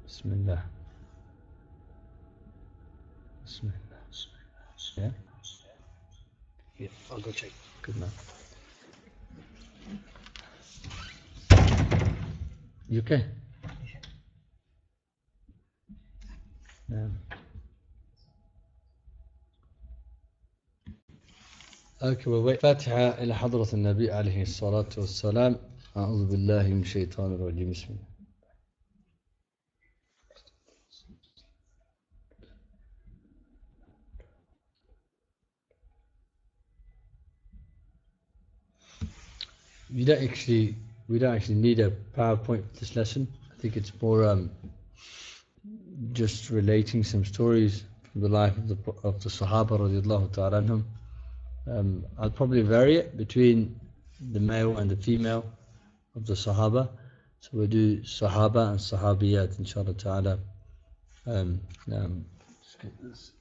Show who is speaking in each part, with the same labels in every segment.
Speaker 1: Bismillah. Bismillah. Yeah?
Speaker 2: Yeah, I'll go check.
Speaker 1: Good man. You okay? Yeah. Okay, we'll wait. فاتحة إلى حضرة النبي عليه الصلاة والسلام. أعوذ بالله من الشيطان الرجيم. بسم الله. We don't actually need a PowerPoint for this lesson. I think it's more just relating some stories from the life of the Sahabah radiallahu ta'ala anhum. I'll probably vary it between the male and the female of the Sahaba. So we'll do Sahaba and Sahabiyat inshallah ta'ala. Let's get this.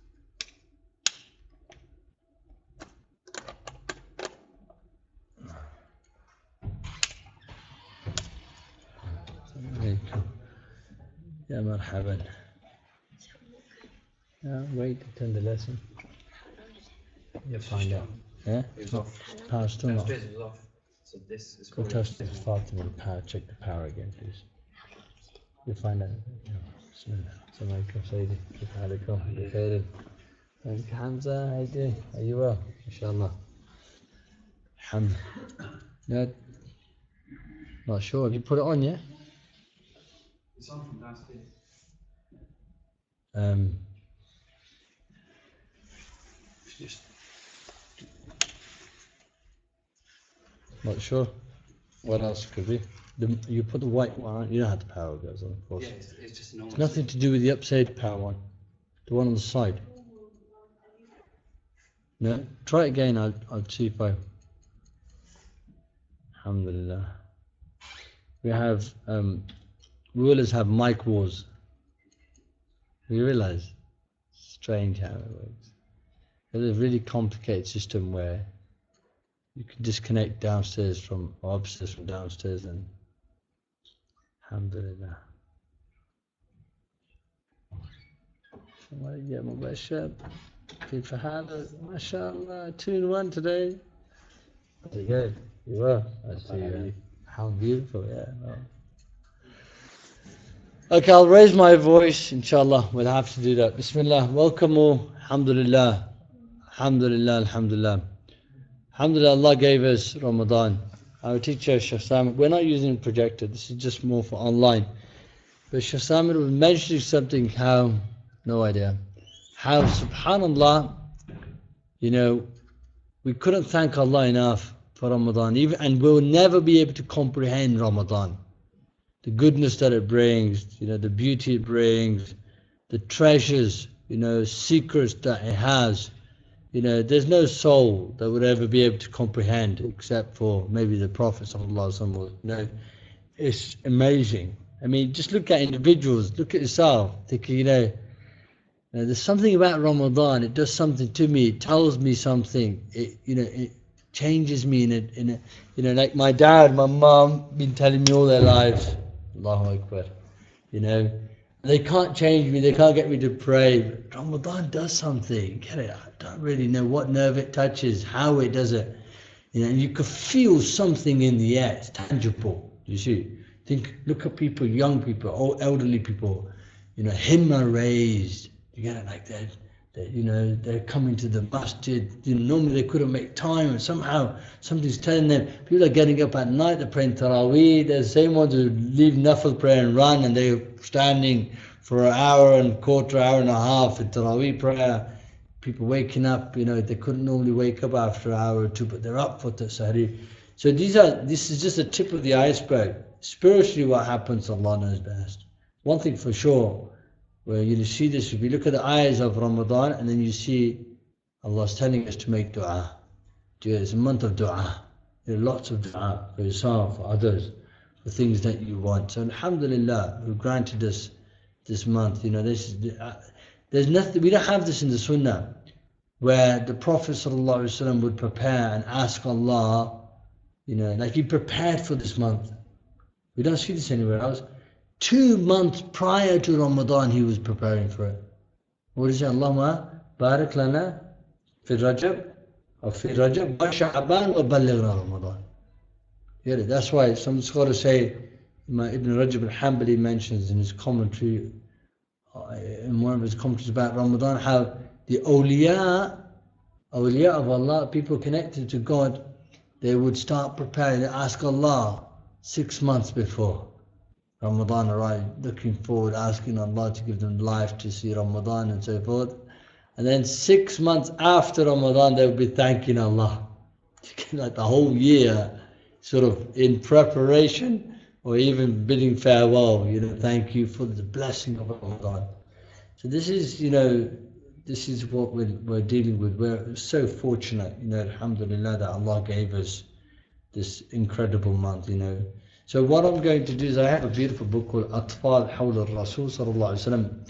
Speaker 1: يا مرحبا. Wait to turn the lesson. You'll find out. Yeah?
Speaker 2: It's off.
Speaker 1: Power still not.
Speaker 2: Downstairs is off. So this is
Speaker 1: Go downstairs faster with the power. Check the power again, please. You'll find out. Bismillah. Assalamu alaikum, Sayyidi. Kif halikum? Bikhair. Thank you, Hamza. How you doing? Are you well? Inshallah. Hamza. No, not sure. Have you put it on, yeah?
Speaker 2: It's on from downstairs.
Speaker 1: Just not sure. What else could be? You put the white one on. You know how the power goes on, of course.
Speaker 2: Yeah, it's just normal.
Speaker 1: It's nothing to do with the upside power one. The one on the side. No? Try it again. I'll see if I. Alhamdulillah. We have. We always have mic wars. You realise? Strange how it works. It's a really complicated system where you can disconnect downstairs from, or upstairs from downstairs, and alhamdulillah. يا مبشر كيف حالك؟ ما شاء الله 2-1 today. There you go. You were. I see you. How beautiful, yeah. Oh. Okay, I'll raise my voice, inshallah. We'll have to do that. Bismillah. Welcome all. Alhamdulillah. Alhamdulillah. Alhamdulillah. Alhamdulillah, Allah gave us Ramadan. Our teacher, Shaykh Samir, we're not using a projector. This is just more for online. But Shaykh Samir was mentioning something how, no idea, how subhanallah, you know, we couldn't thank Allah enough for Ramadan. And we'll never be able to comprehend Ramadan. The goodness that it brings, you know, the beauty it brings, the treasures, you know, secrets that it has. You know, there's no soul that would ever be able to comprehend except for maybe the Prophet ﷺ. You know, it's amazing. I mean, just look at individuals, look at yourself, think, you know, there's something about Ramadan, it does something to me, it tells me something, it, you know, it changes me in a, you know, like my dad, my mum, been telling me all their lives, Allahu Akbar, you know, they can't change me, they can't get me to pray, but Ramadan does something, get it? I don't really know what nerve it touches, how it does it, you know, and you could feel something in the air, it's tangible, you see. Look at people, young people, old elderly people, you know, himma raised, you get it, like that, you know, they're coming to the masjid, you know, normally they couldn't make time, and somehow something's telling them, people are getting up at night, they're praying Taraweeh, they're the same ones who leave Nafil prayer and run, and they're standing for an hour and quarter, hour and a half in Taraweeh prayer, people waking up, you know, they couldn't normally wake up after an hour or two, but they're up for the Sahri. So this is just the tip of the iceberg. Spiritually what happens, Allah knows best. One thing for sure, where you see this, if you look at the eyes of Ramadan and then you see Allah's telling us to make dua. It's a month of dua. There are lots of dua for yourself, for others, for things that you want. So alhamdulillah, who granted us this month, you know, there's nothing, we don't have this in the Sunnah, where the Prophet ﷺ would prepare and ask Allah, you know, like he prepared for this month. We don't see this anywhere else, 2 months prior to Ramadan, he was preparing for it. What is it? Allahumma barik lana fi Rajab, or fi Rajab, wa Sha'ban, wa ballighna Ramadan. Yeah, that's why some scholars say, Ibn Rajab al-Hanbali mentions in his commentary, in one of his commentaries about Ramadan, how the awliya of Allah, people connected to God, they would start preparing, they ask Allah 6 months before Ramadan arrived, looking forward, asking Allah to give them life to see Ramadan and so forth. And then 6 months after Ramadan, they would be thanking Allah. Like the whole year, sort of in preparation, or even bidding farewell, thank you for the blessing of Ramadan. So this is, this is what we're dealing with. We're so fortunate, alhamdulillah, that Allah gave us this incredible month, So what I'm going to do is, I have a beautiful book called Atfal Hawl al-Rasul sallallahu alayhi wa sallam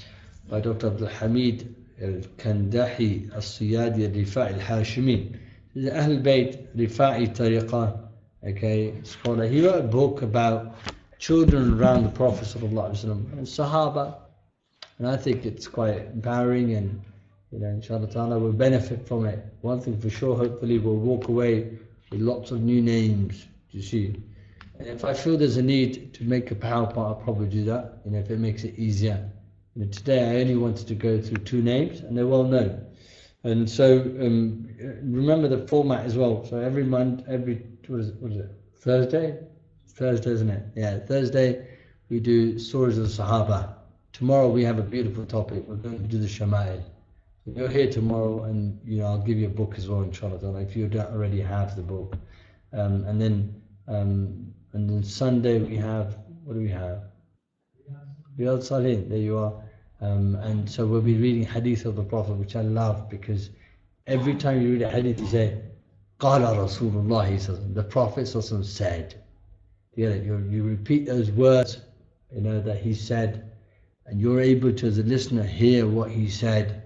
Speaker 1: by Dr. Abdul Hamid al-Kandahi al-Siyadi al-Rifa'i al-Hashimi. He's an Ahl Bayt Rifa'i Tariqah, scholar. He wrote a book about children around the Prophet sallallahu alayhi wa sallam and Sahabah. And I think it's quite empowering, and inshallah ta'ala we'll benefit from it. One thing for sure, hopefully we'll walk away with lots of new names, you see. And if I feel there's a need to make a PowerPoint, I'll probably do that, if it makes it easier. Today I only wanted to go through 2 names, and they're well known. And so remember the format as well. So every month, what is it? Thursday, isn't it? Yeah, Thursday we do stories of the Sahabah. Tomorrow we have a beautiful topic. We're going to do the Shama'il. So you're here tomorrow, and I'll give you a book as well, inshallah, if you don't already have the book. And then Sunday we have, what do we have? Riyadh Salihin, there you are. And so we'll be reading hadith of the Prophet, which I love, because every time you read a hadith you say, Qala Rasulullah, the Prophet said. You repeat those words, that he said, and you're able to, as a listener, hear what he said,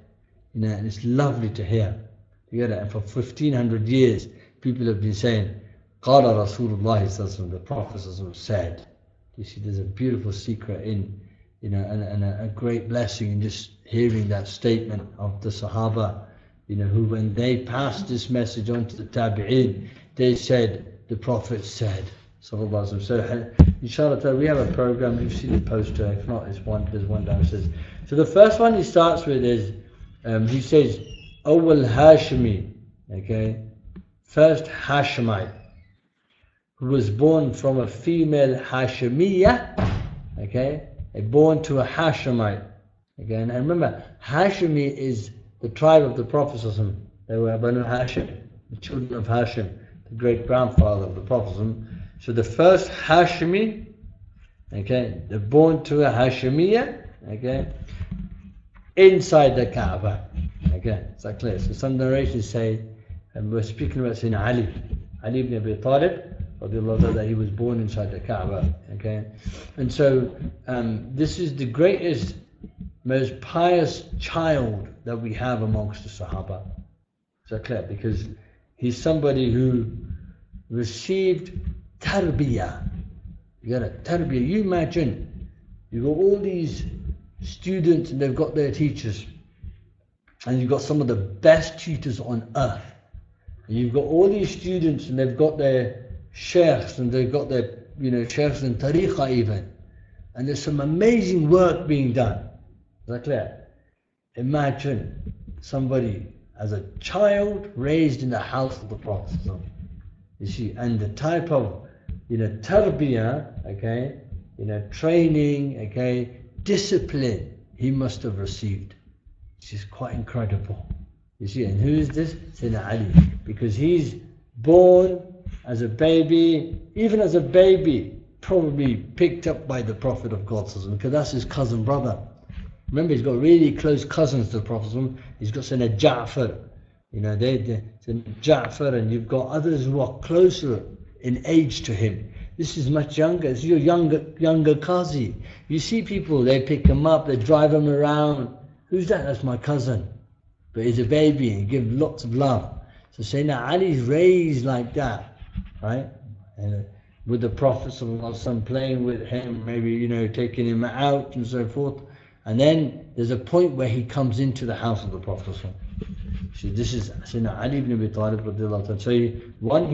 Speaker 1: and it's lovely to hear. And for 1500 years, people have been saying, Qala Rasulullah, the Prophet said. You see, there's a beautiful secret in, and a great blessing in just hearing that statement of the Sahaba, who when they passed this message on to the Tabi'in, they said, the Prophet said. So inshallah we have a program. You've seen the poster. If not, there's one downstairs. So the first one he starts with is he says Awwal Hashimi, first Hashemite, who was born from a female Hashemiyah, born to a Hashemite. And remember, Hashemi is the tribe of the Prophet. They were Banu Hashim, the children of Hashim, the great grandfather of the Prophet. So the first Hashemi, they're born to a Hashemiyah, inside the Kaaba. Is that clear? So some narrations say, and we're speaking about Sayyidina Ali ibn Abi Talib, that he was born inside the Kaaba. And so this is the greatest, most pious child that we have amongst the Sahaba. Is that clear? Because he's somebody who received tarbiyah. You got a tarbiyah. You imagine, you've got all these students and they've got their teachers, and you've got some of the best tutors on earth, and you've got all these students and they've got their sheikhs, and they've got their sheikhs in tariqah even, and there's some amazing work being done. Is that clear? Imagine somebody as a child raised in the house of the Prophet, you see, and the type of tarbiyah, training, discipline he must have received, which is quite incredible. You see, and who is this? Sayyidina Ali, because he's born as a baby, even as a baby, probably picked up by the Prophet of God, because that's his cousin brother. Remember, he's got really close cousins to the Prophet. He's got Sayyidina Ja'far, Sayyidina Ja'far, and you've got others who are closer in age to him. This is much younger. It's your younger Qazi. You see people, they pick him up, they drive him around. Who's that? That's my cousin. But he's a baby and give lots of love. So Sayyidina Ali is raised like that, right? And with the Prophet ﷺ, playing with him, maybe, you know, taking him out and so forth. And then there's a point where he comes into the house of the Prophet ﷺ. So this is Sayyidina Ali ibn Abi Talib radiallahu ta'ala. So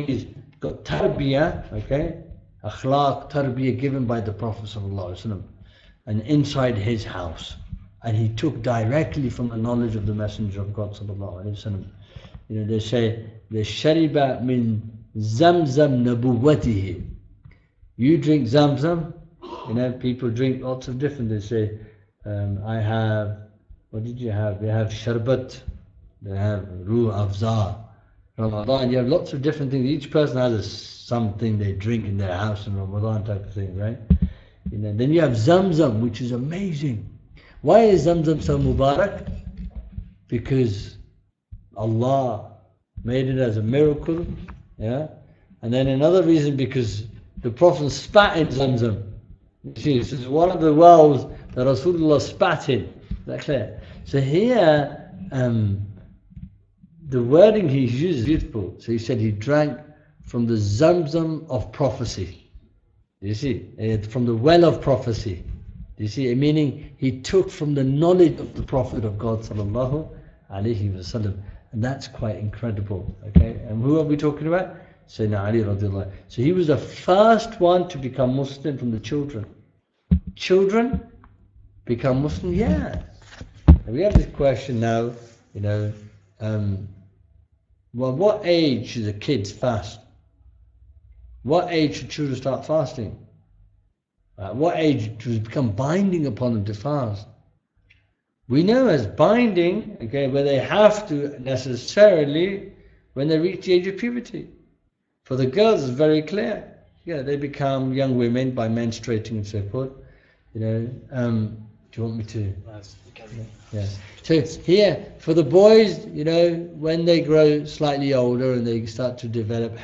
Speaker 1: he's got tarbiyah, okay, akhlaq, tarbiyah given by the Prophet ﷺ, and inside his house. And he took directly from the knowledge of the Messenger of God sallallahu alaihi wasallam. You know, they say, the shariba min zamzam nabuwatihi. You drink zamzam, you know, people drink lots of different, they say, I have, what did you have? They have sharbat, they have ruh afza, Ramadan, you have lots of different things. Each person has something they drink in their house in Ramadan type of thing, right? You know, then you have zamzam, which is amazing. Why is zamzam so mubarak? Because Allah made it as a miracle, yeah? And then another reason, because the Prophet spat in zamzam. You see, this is one of the wells that Rasulullah spat in. Is that clear? So here, the wording he used is beautiful. So he said he drank from the zamzam of prophecy. You see, from the well of prophecy. You see, meaning he took from the knowledge of the Prophet of God sallallahu alaihi wasallam, and that's quite incredible. Okay, and who are we talking about? Sayyidina Ali radiallahu. So he was the first one to become Muslim from the children. Children become Muslim, yeah. And we have this question now. You know, well, what age should the kids fast? What age should children start fasting? At what age does it become binding upon them to fast? We know as binding, okay, where they have to necessarily when they reach the age of puberty. For the girls, it's very clear. Yeah, they become young women by menstruating and so forth. You know, do you want me to? Yeah. So here, for the boys, you know, when they grow slightly older and they start to develop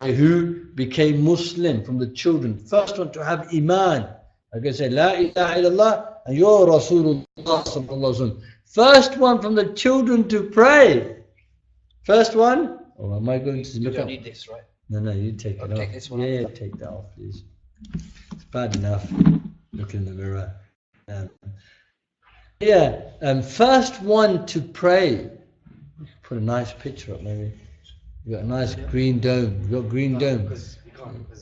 Speaker 1: who became Muslim from the children, first one to have Iman. Like I say, La ilaha illallah, and you're Rasulullah sallallahu alaihi wasallam. First one from the children to pray. First one? Oh, am I going to look up?
Speaker 2: You don't need this, right?
Speaker 1: No, you take it off.
Speaker 2: Take this one
Speaker 1: yeah,
Speaker 2: off.
Speaker 1: take that off, please. It's bad enough. Look in the mirror. First one to pray. Put a nice picture up, maybe. You got a nice green dome. You got green dome.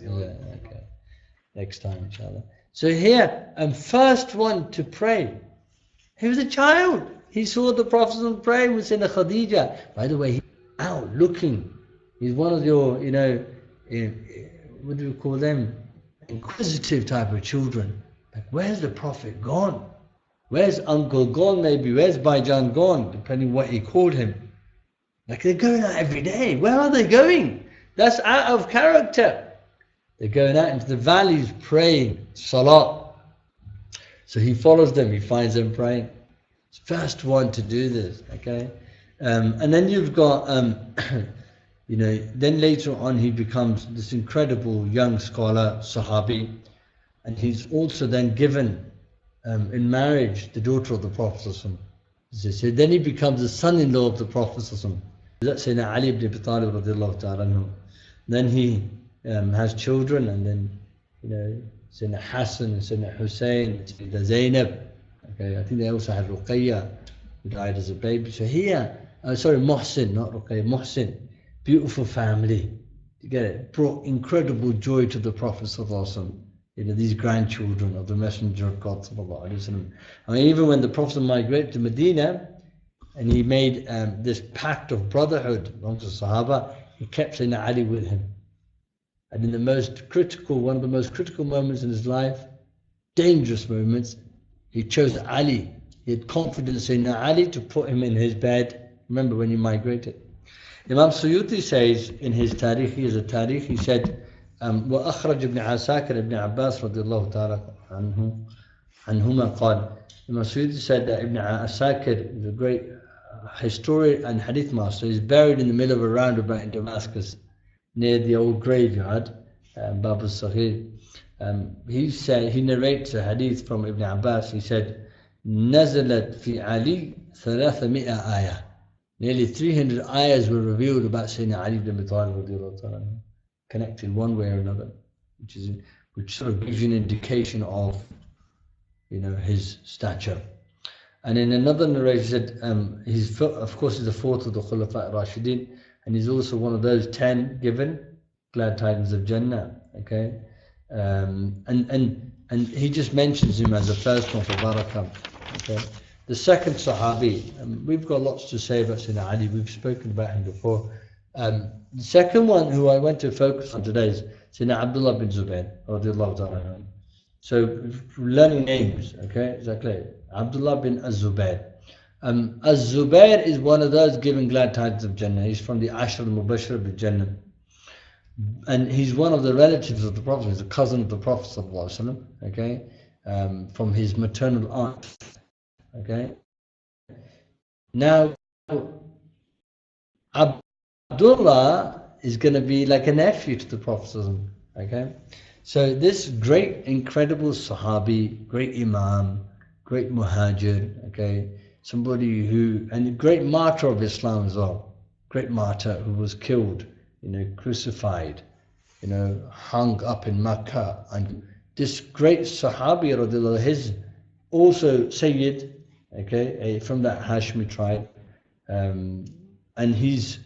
Speaker 1: Yeah, okay. Next time, inshallah. So here, first one to pray. He was a child. He saw the Prophet pray with Sayyidina Khadija. By the way, he's out looking. He's one of your, you know, what do we call them? Inquisitive type of children. Like, where's the Prophet gone? Where's Uncle gone maybe? Where's Baijan gone? Depending what he called him. Like, they're going out every day. Where are they going? That's out of character. They're going out into the valleys praying, salat. So he follows them, he finds them praying. He's the first one to do this, okay? And then you've got, you know, then later on he becomes this incredible young scholar, Sahabi. And he's also then given in marriage the daughter of the Prophet. So then he becomes the son-in-law of the Prophet. Sayyidina Ali ibn Abi Talib radiallahu ta'ala anhu. Then he has children, and then Sayyidina Hassan and Sayyidina Hussein, Sayyidina Zainab. Okay, I think they also had Ruqayya, who died as a baby. So here, sorry, Muhsin, not Ruqayya, Muhsin, beautiful family. You get it? Brought incredible joy to the Prophet sallallahu alaihi wasallam. These grandchildren of the Messenger of God sallallahu alaihi wasallam. I mean, even when the Prophet migrated to Medina, and he made this pact of brotherhood amongst the Sahabah, he kept Sayyidina Ali with him. And in the most critical, one of the most critical moments in his life, dangerous moments, he chose Ali. He had confidence in Ali to put him in his bed. Remember when he migrated? Imam Suyuti says in his Tarikh, he has a Tarikh, he said, وأخرج ابن عساكر ابن عباس رضي الله تعالى عنهما قال. Imam Suyuti said that Ibn Asakir is a great historian and hadith master. He's buried in the middle of a roundabout in Damascus, near the old graveyard, Bab al-Sahih. He narrates a hadith from Ibn Abbas. He said, نزلت في علي 300 آية. Nearly 300 ayahs were revealed about Sayyidina Ali ibn Abi Talib, connected one way or another, which sort of gives you an indication of his stature. And in another narration, he said, he's of course the fourth of the Khulafa Rashidin, and he's also one of those 10 given glad tidings of Jannah. Okay, and he just mentions him as the first one for Barakah. Okay, the second Sahabi, we've got lots to say about Sayyidina Ali. We've spoken about him before. The second one who I want to focus on today is Sayyidina Abdullah ibn Zubair radiallahu ta'ala. So learning names, okay, exactly. Abdullah bin Az-Zubair. Az-Zubair is one of those given glad tidings of Jannah. He's from the Ashr al-Mubashir bil Jannah. And he's one of the relatives of the Prophet. He's a cousin of the Prophet sallallahu alaihi wasallam, okay, from his maternal aunt. Okay. Now, Abdullah is going to be like a nephew to the Prophet sallallahu alaihi wasallam, okay. So this great, incredible Sahabi, great Imam, great Muhajir, okay, somebody who, and a great martyr of Islam as well, great martyr who was killed, crucified, hung up in Makkah. And this great Sahabi, radiallahu, his also Sayyid, okay, from that Hashmi tribe, and he's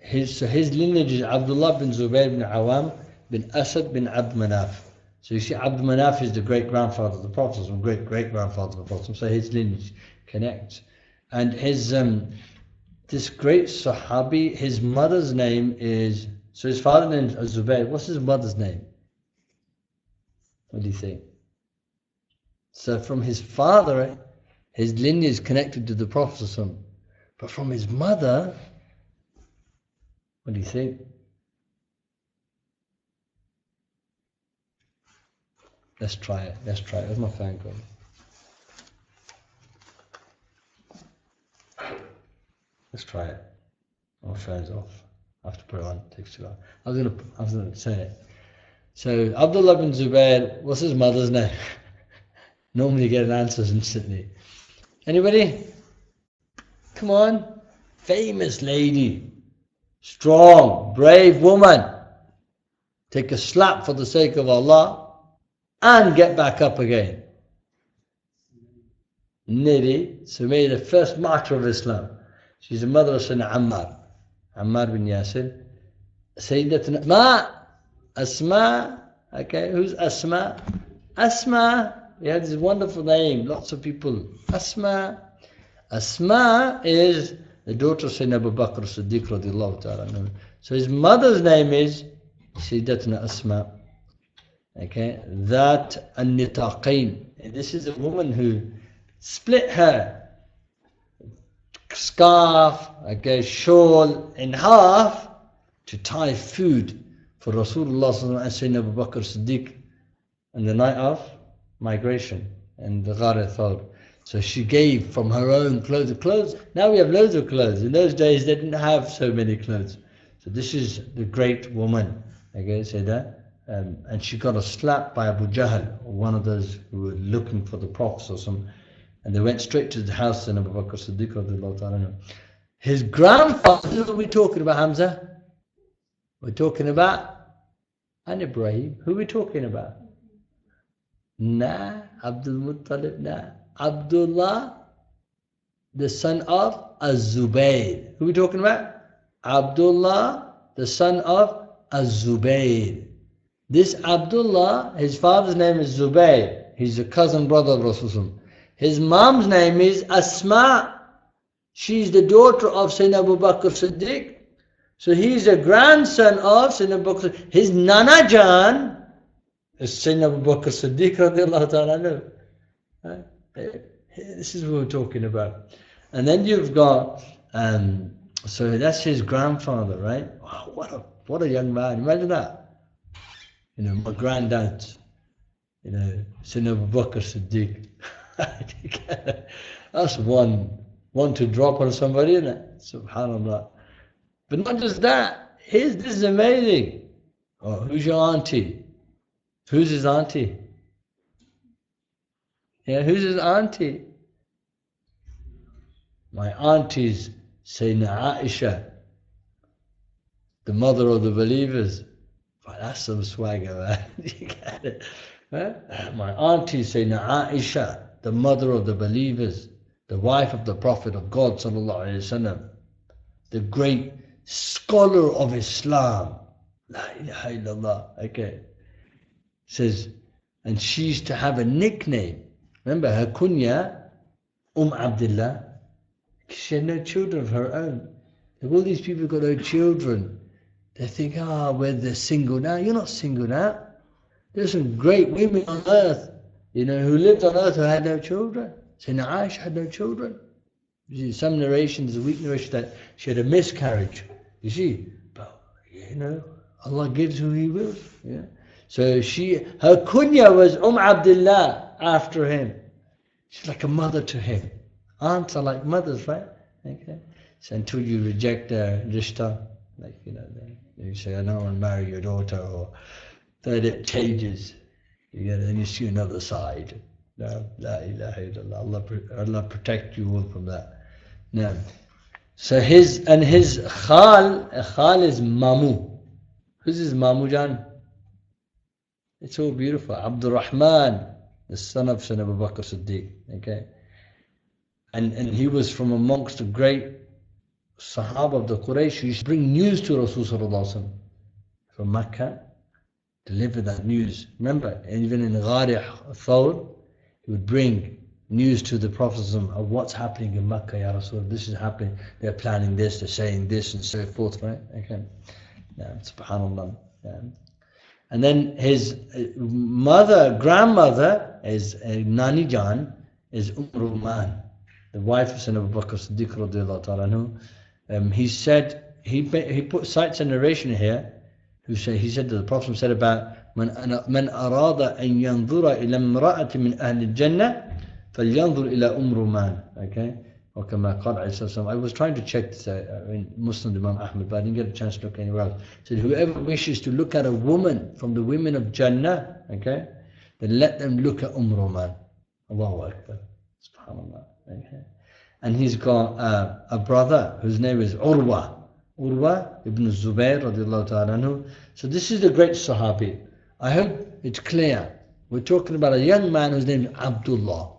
Speaker 1: his lineage is Abdullah bin Zubair bin Awam bin Asad bin Abd Manaf. So you see, Abd Manaf is the great-grandfather of the Prophet, great-great-grandfather of the Prophet. So his lineage connects. And his this great Sahabi, his mother's name is, so his father's name is Zubair. What's his mother's name? What do you think? So from his father, his lineage is connected to the Prophet. But from his mother, what do you think? Let's try it. Where's my phone gone? Let's try it. My phone's off. I have to put it on. It takes too long. I was gonna say it. So Abdullah ibn Zubair, what's his mother's name? Normally you get an answer instantly. Anybody? Come on. Famous lady. Strong, brave woman. Take a slap for the sake of Allah and get back up again. Nidhi, so made the first martyr of Islam. She's the mother of Sayyidina Ammar bin Yasir. Sayyidatuna Asma. Okay, who's Asma? Asma. We have this wonderful name, lots of people. Asma. Asma is the daughter of Sayyidina Abu Bakr as-Siddiq radiallahu ta'ala. So his mother's name is Sayyidatuna Asma. Okay, that an-nitaqain. This is a woman who split her scarf, okay, shawl in half to tie food for Rasulullah and Sayyidina Abu Bakr as-Siddiq on the night of migration and the Ghar al-Thawr. So she gave from her own clothes. Now we have loads of clothes. In those days they didn't have so many clothes. So this is the great woman, okay, say that. And she got a slap by Abu Jahl, one of those who were looking for the Prophet or some. And they went straight to the house of Abu Bakr Siddiq radiallahu ta'ala. His grandfather, who are we talking about, Hamza? We're talking about and Ibrahim. Who are we talking about? Nah, Abdul Muttalib, nah. Abdullah, the son of Az-Zubair. Who are we talking about? Abdullah, the son of Az-Zubair. This Abdullah, his father's name is Zubair. He's a cousin brother of Rasulullah. His mom's name is Asma. She's the daughter of Sayyidina Abu Bakr Siddiq. So he's a grandson of Sayyidina Abu Bakr Siddiq. His Nana Jan is Sayyidina Abu Bakr Siddiq radiallahu ta'ala. Right? This is what we're talking about. And then you've got, so that's his grandfather, right? Wow, what a young man. Imagine that. My granddad, Sayyidina Abu Bakr Siddiq. That's one to drop on somebody, isn't it? Subhanallah. But not just that. This is amazing. Oh, who's your auntie? Who's his auntie? Yeah, who's his auntie? My auntie's Sayyidina Aisha, the mother of the believers. Well, that's some swagger, man. You get it? Huh? My auntie Sayyidina Aisha, the mother of the believers, the wife of the Prophet of God sallallahu alaihi wasallam, the great scholar of Islam. La ilaha illallah. Okay. Says, and she used to have a nickname. Remember her kunya, Abdullah. She had no children of her own. If all these people got no children, they think, they're single now. You're not single now. There's some great women on earth, who lived on earth who had no children. Sayyidina Aisha had no children. You see, some narrations, there's a weak narration that she had a miscarriage. You see, but Allah gives who He wills. Yeah. So her kunya was Abdullah after him. She's like a mother to him. Aunts are like mothers, right? Okay. So until you reject their rishta, you say, I don't want to marry your daughter, or then it changes. Then you see another side. No, la ilaha illallah. Allah protect you all from that. No. So his khal is Mamu. Who's his Mamu Jan? It's all beautiful. Abdul Rahman, the son of Sayyidina Abu Bakr Siddiq. Okay. And he was from amongst the great Sahabah of the Quraysh who used to bring news to Rasulullah from Mecca, deliver that news. Remember, even in Ghari Thawr, he would bring news to the Prophet of what's happening in Mecca, Ya Rasul. This is happening, they're planning this, they're saying this, and so forth, right? Okay. Yeah, subhanallah. Yeah. And then his grandmother is Nani Jan, is Ruman, the wife of Sayyidina Abu Bakr Siddiq radiallahu ta'ala anhu. He said, he cites a narration here, he said that the Prophet said about من أراد أن ينظر إلى امرأة من أهل الجنة فلينظر إلى رمان. Okay. وكما قال عليه الصلاة والسلام. I was trying to check this in Muslim Imam Ahmad, but I didn't get a chance to look anywhere else. He said, whoever wishes to look at a woman from the women of Jannah, okay, then let them look at Ruman. Allahu Akbar. Subhanallah. Okay. And he's got a brother whose name is Urwa ibn Zubair radiallahu ta'ala anhu. So this is the great Sahabi. I hope it's clear. We're talking about a young man whose name is Abdullah.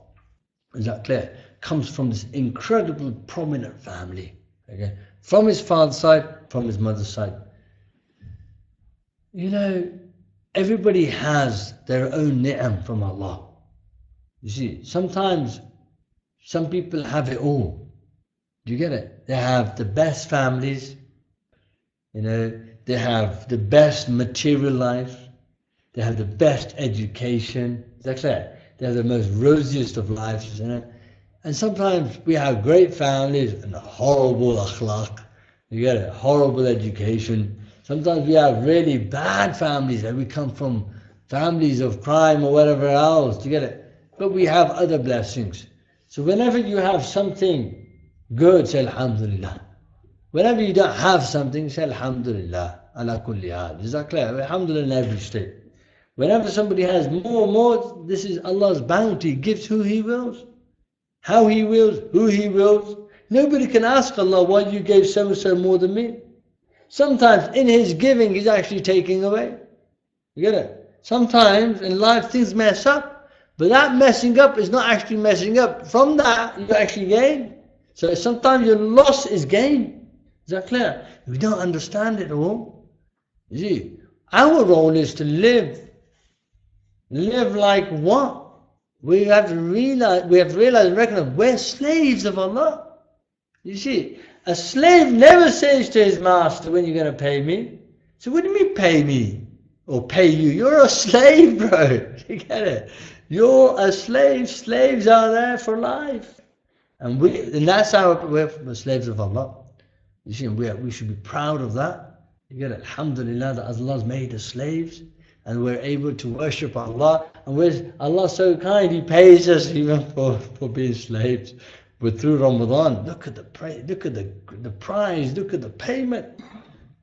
Speaker 1: Is that clear? Comes from this incredible prominent family. Okay? From his father's side, from his mother's side. Everybody has their own ni'am from Allah. You see, sometimes some people have it all. Do you get it? They have the best families, they have the best material life, they have the best education. Is that clear? They have the most rosiest of lives, And sometimes we have great families and horrible akhlaq. You get it? Horrible education. Sometimes we have really bad families and we come from families of crime or whatever else. Do you get it? But we have other blessings. So whenever you have something good, say Alhamdulillah. Whenever you don't have something, say Alhamdulillah. Ala kulli hal. Is that clear? Alhamdulillah in every state. Whenever somebody has more, this is Allah's bounty. He gives who He wills. how He wills, who He wills. Nobody can ask Allah, why you gave so-and-so more than me. Sometimes in His giving, He's actually taking away. You get it? Sometimes in life things mess up, but that messing up is not actually messing up. From that, you actually gain. So sometimes your loss is gain. Is that clear? We don't understand it all. You see, our role is to live. Live like what? We have to realize and recognize we're slaves of Allah. You see, a slave never says to his master, when you're going to pay me? So what do you mean pay me? Or pay you? You're a slave, bro. You get it? You're a slave. Slaves are there for life. And that's how we're slaves of Allah. You see, we should be proud of that. You get it? Alhamdulillah that Allah's made us slaves. And we're able to worship Allah. And Allah's so kind, He pays us even for being slaves. But through Ramadan, look at the prize, look at the payment.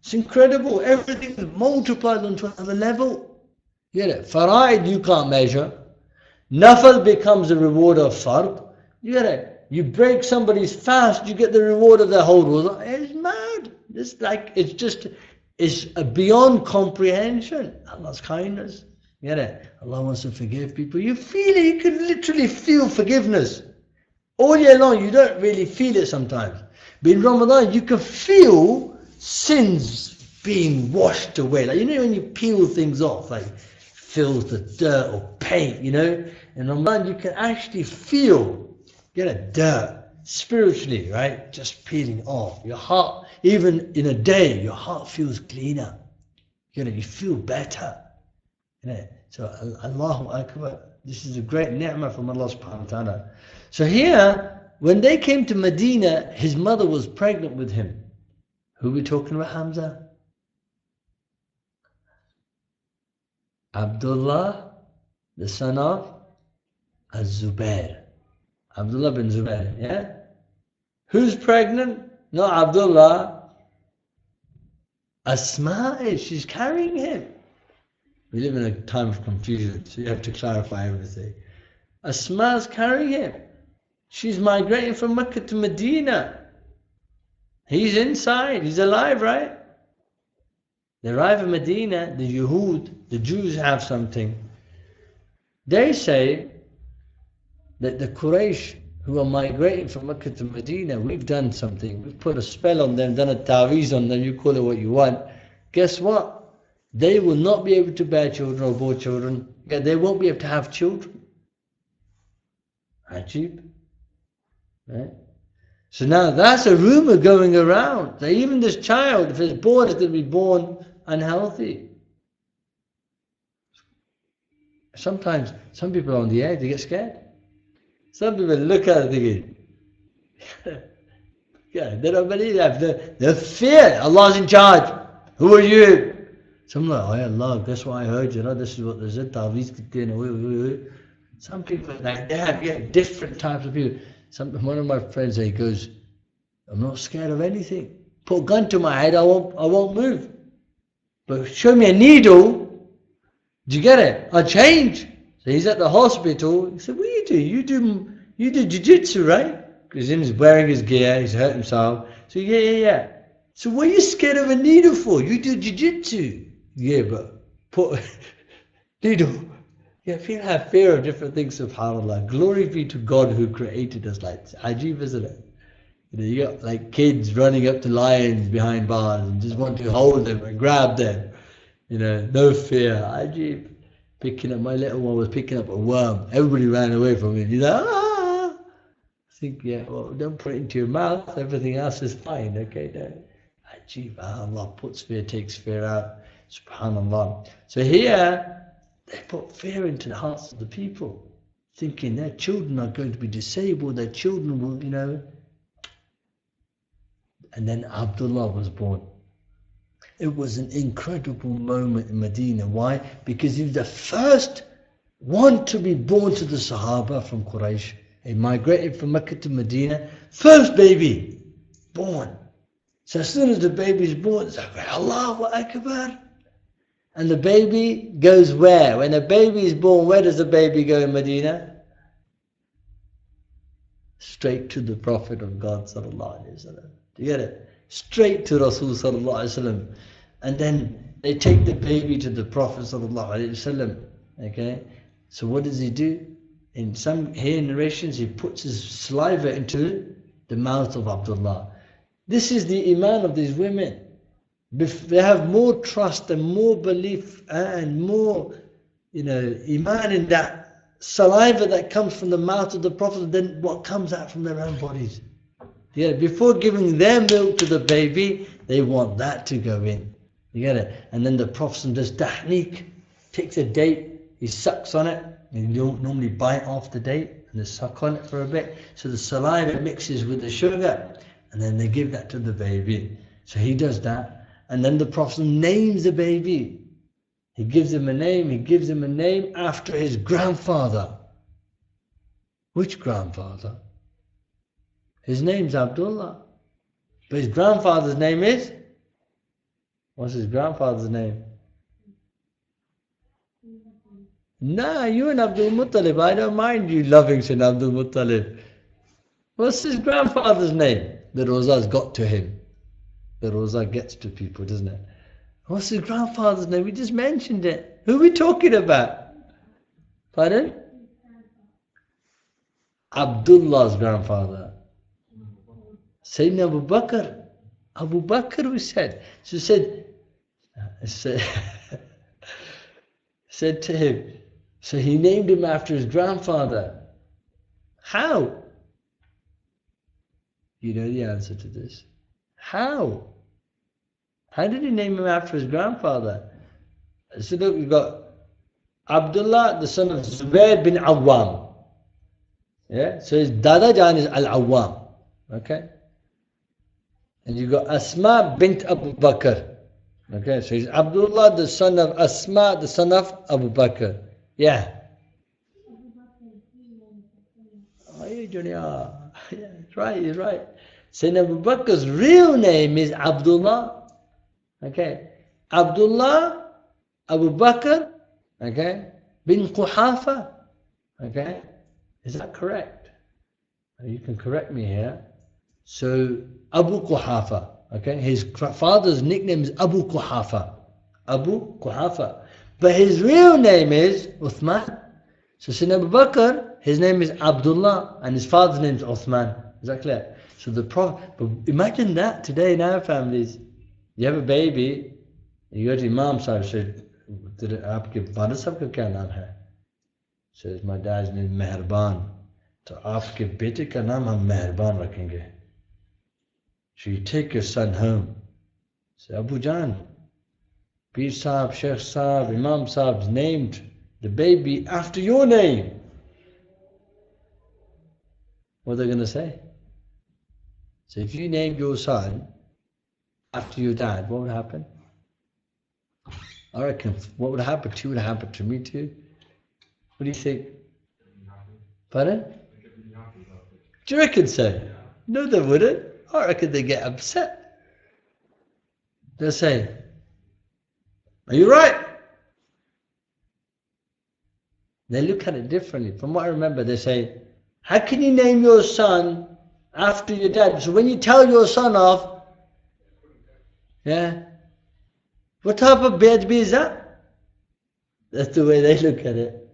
Speaker 1: It's incredible. Everything is multiplied onto another level. You get it? Fara'id you can't measure. Nafal becomes the reward of fard. You get it? You break somebody's fast, you get the reward of their whole roza. It's mad. It's beyond comprehension. Allah's kindness. You get it? Allah wants to forgive people. You feel it. You can literally feel forgiveness. All year long, you don't really feel it sometimes. But in Ramadan, you can feel sins being washed away. Like, you know when you peel things off, like filth or dirt or paint, you know? In Ramadan, you can actually feel, dirt, spiritually, right? Just peeling off. Your heart, even in a day, your heart feels cleaner. You feel better. So, Allahu Akbar. This is a great ni'mah from Allah subhanahu wa ta'ala. So here, when they came to Medina, his mother was pregnant with him. Who are we talking about, Hamza? Abdullah, the son of Zubair. Abdullah ibn Zubair, yeah? Who's pregnant? Not Abdullah. Asma is, she's carrying him. We live in a time of confusion, so you have to clarify everything. Asma's carrying him. She's migrating from Mecca to Medina. He's inside, he's alive, right? They arrive in Medina, the Yehud, the Jews have something. They say that the Quraysh who are migrating from Mecca to Medina, we've done something. We've put a spell on them, done a ta'weez on them, you call it what you want. Guess what? They will not be able to bear children or bore children. They won't be able to have children. Ajib. Right? So now that's a rumor going around. That even this child, if it's born, it's going to be born unhealthy. Sometimes, some people are on the edge, they get scared. Some people look at it thinking, they don't believe that. They fear. Allah's in charge. Who are you? Some like, oh Allah, that's what I heard, this is what they said, ta'weez kitte. Some people, like, they have different types of people. One of my friends, he goes, I'm not scared of anything. Put a gun to my head, I won't move. But show me a needle, do you get it? I'll change. So he's at the hospital. He said, what do you do? You do jiu-jitsu, right? Because he's wearing his gear, he's hurt himself. So yeah. So what are you scared of a needle for? You do jiu-jitsu. Yeah, but put needle. Yeah, people have fear of different things, subhanAllah. Glory be to God who created us. Like, it's ajib, isn't it? You got like kids running up to lions behind bars and just want to hold them and grab them. No fear. Ajib. My little one was picking up a worm. Everybody ran away from it. He's like, ah! I think, well, don't put it into your mouth. Everything else is fine, okay? No. Ajib. Allah puts fear, takes fear out. Subhanallah. So here, they put fear into the hearts of the people, thinking their children are going to be disabled, their children will, And then Abdullah was born. It was an incredible moment in Medina. Why? Because he was the first one to be born to the Sahabah from Quraysh. He migrated from Mecca to Medina. First baby born. So as soon as the baby's born, it's like, Allahu Akbar. And the baby goes where? When a baby is born, where does the baby go in Medina? Straight to the Prophet of God sallallahu alaihi wasallam. Do you get it? Straight to Rasul sallallahu alaihi wasallam. And then they take the baby to the Prophet sallallahu alaihi wasallam. Okay? So what does he do? In some here narrations, he puts his saliva into the mouth of Abdullah. This is the iman of these women. They have more trust and more belief and more, iman in that saliva that comes from the mouth of the Prophet than what comes out from their own bodies. Yeah, before giving their milk to the baby, they want that to go in. You get it? And then the Prophet does tahniq, takes a date, he sucks on it, and you don't normally bite off the date, and they suck on it for a bit. So the saliva mixes with the sugar, and then they give that to the baby. So he does that. And then the Prophet names the baby. He gives him a name after his grandfather. Which grandfather? His name's Abdullah. But his grandfather's name is? What's his grandfather's name? Nah, you and Abdul Muttalib. I don't mind you loving Sayyidina Abdul Muttalib. What's his grandfather's name? The Roza's got to him. The Roza gets to people, doesn't it? What's his grandfather's name? We just mentioned it. Who are we talking about? Pardon? Abdullah's grandfather. Sayyidina Abu Bakr. Abu Bakr, we said. So said to him, so he named him after his grandfather. How? You know the answer to this. How? How did he name him after his grandfather? So look, we've got Abdullah, the son of Zubair bin Awwam. Yeah? So his Dada Jan is Al-Awwam. Okay? And you've got Asma bint Abu Bakr. Okay, so he's Abdullah, the son of Asma, the son of Abu Bakr. Yeah. Oh, yeah, he's right, he's right. Sayyidina Abu Bakr's real name is Abdullah. Okay. Abdullah Abu Bakr, okay, bin Quhafa. Okay. Is that correct? You can correct me here. So, Abu Quhafa. Okay, his father's nickname is Abu Quhafa. Abu Quhafa. But his real name is Uthman. So Sayyidina Abu Bakr, his name is Abdullah, and his father's name is Uthman. Is that clear? So the Prophet, but imagine that today in our families. You have a baby, you go to Imam Sahib, said, Aapke father sahab ka kya naam hai? Says, my dad's name is Meherban. So aapke bete ka naam hum Meherban rakhenge. So you take your son home. Say, Abu Jan, Peer Sahib, Sheikh Sahib, Imam Sahib named the baby after your name. What are they going to say? So if you named your son after your dad, what would happen? I reckon what would happen to you would happen to me too. What do you think? Pardon? Do you reckon so? No, they wouldn't. I reckon they get upset. They'll say, are you right? They look at it differently. From what I remember, they say, how can you name your son after your dad? So when you tell your son off, yeah, what type of be'adbi is that? That's the way they look at it.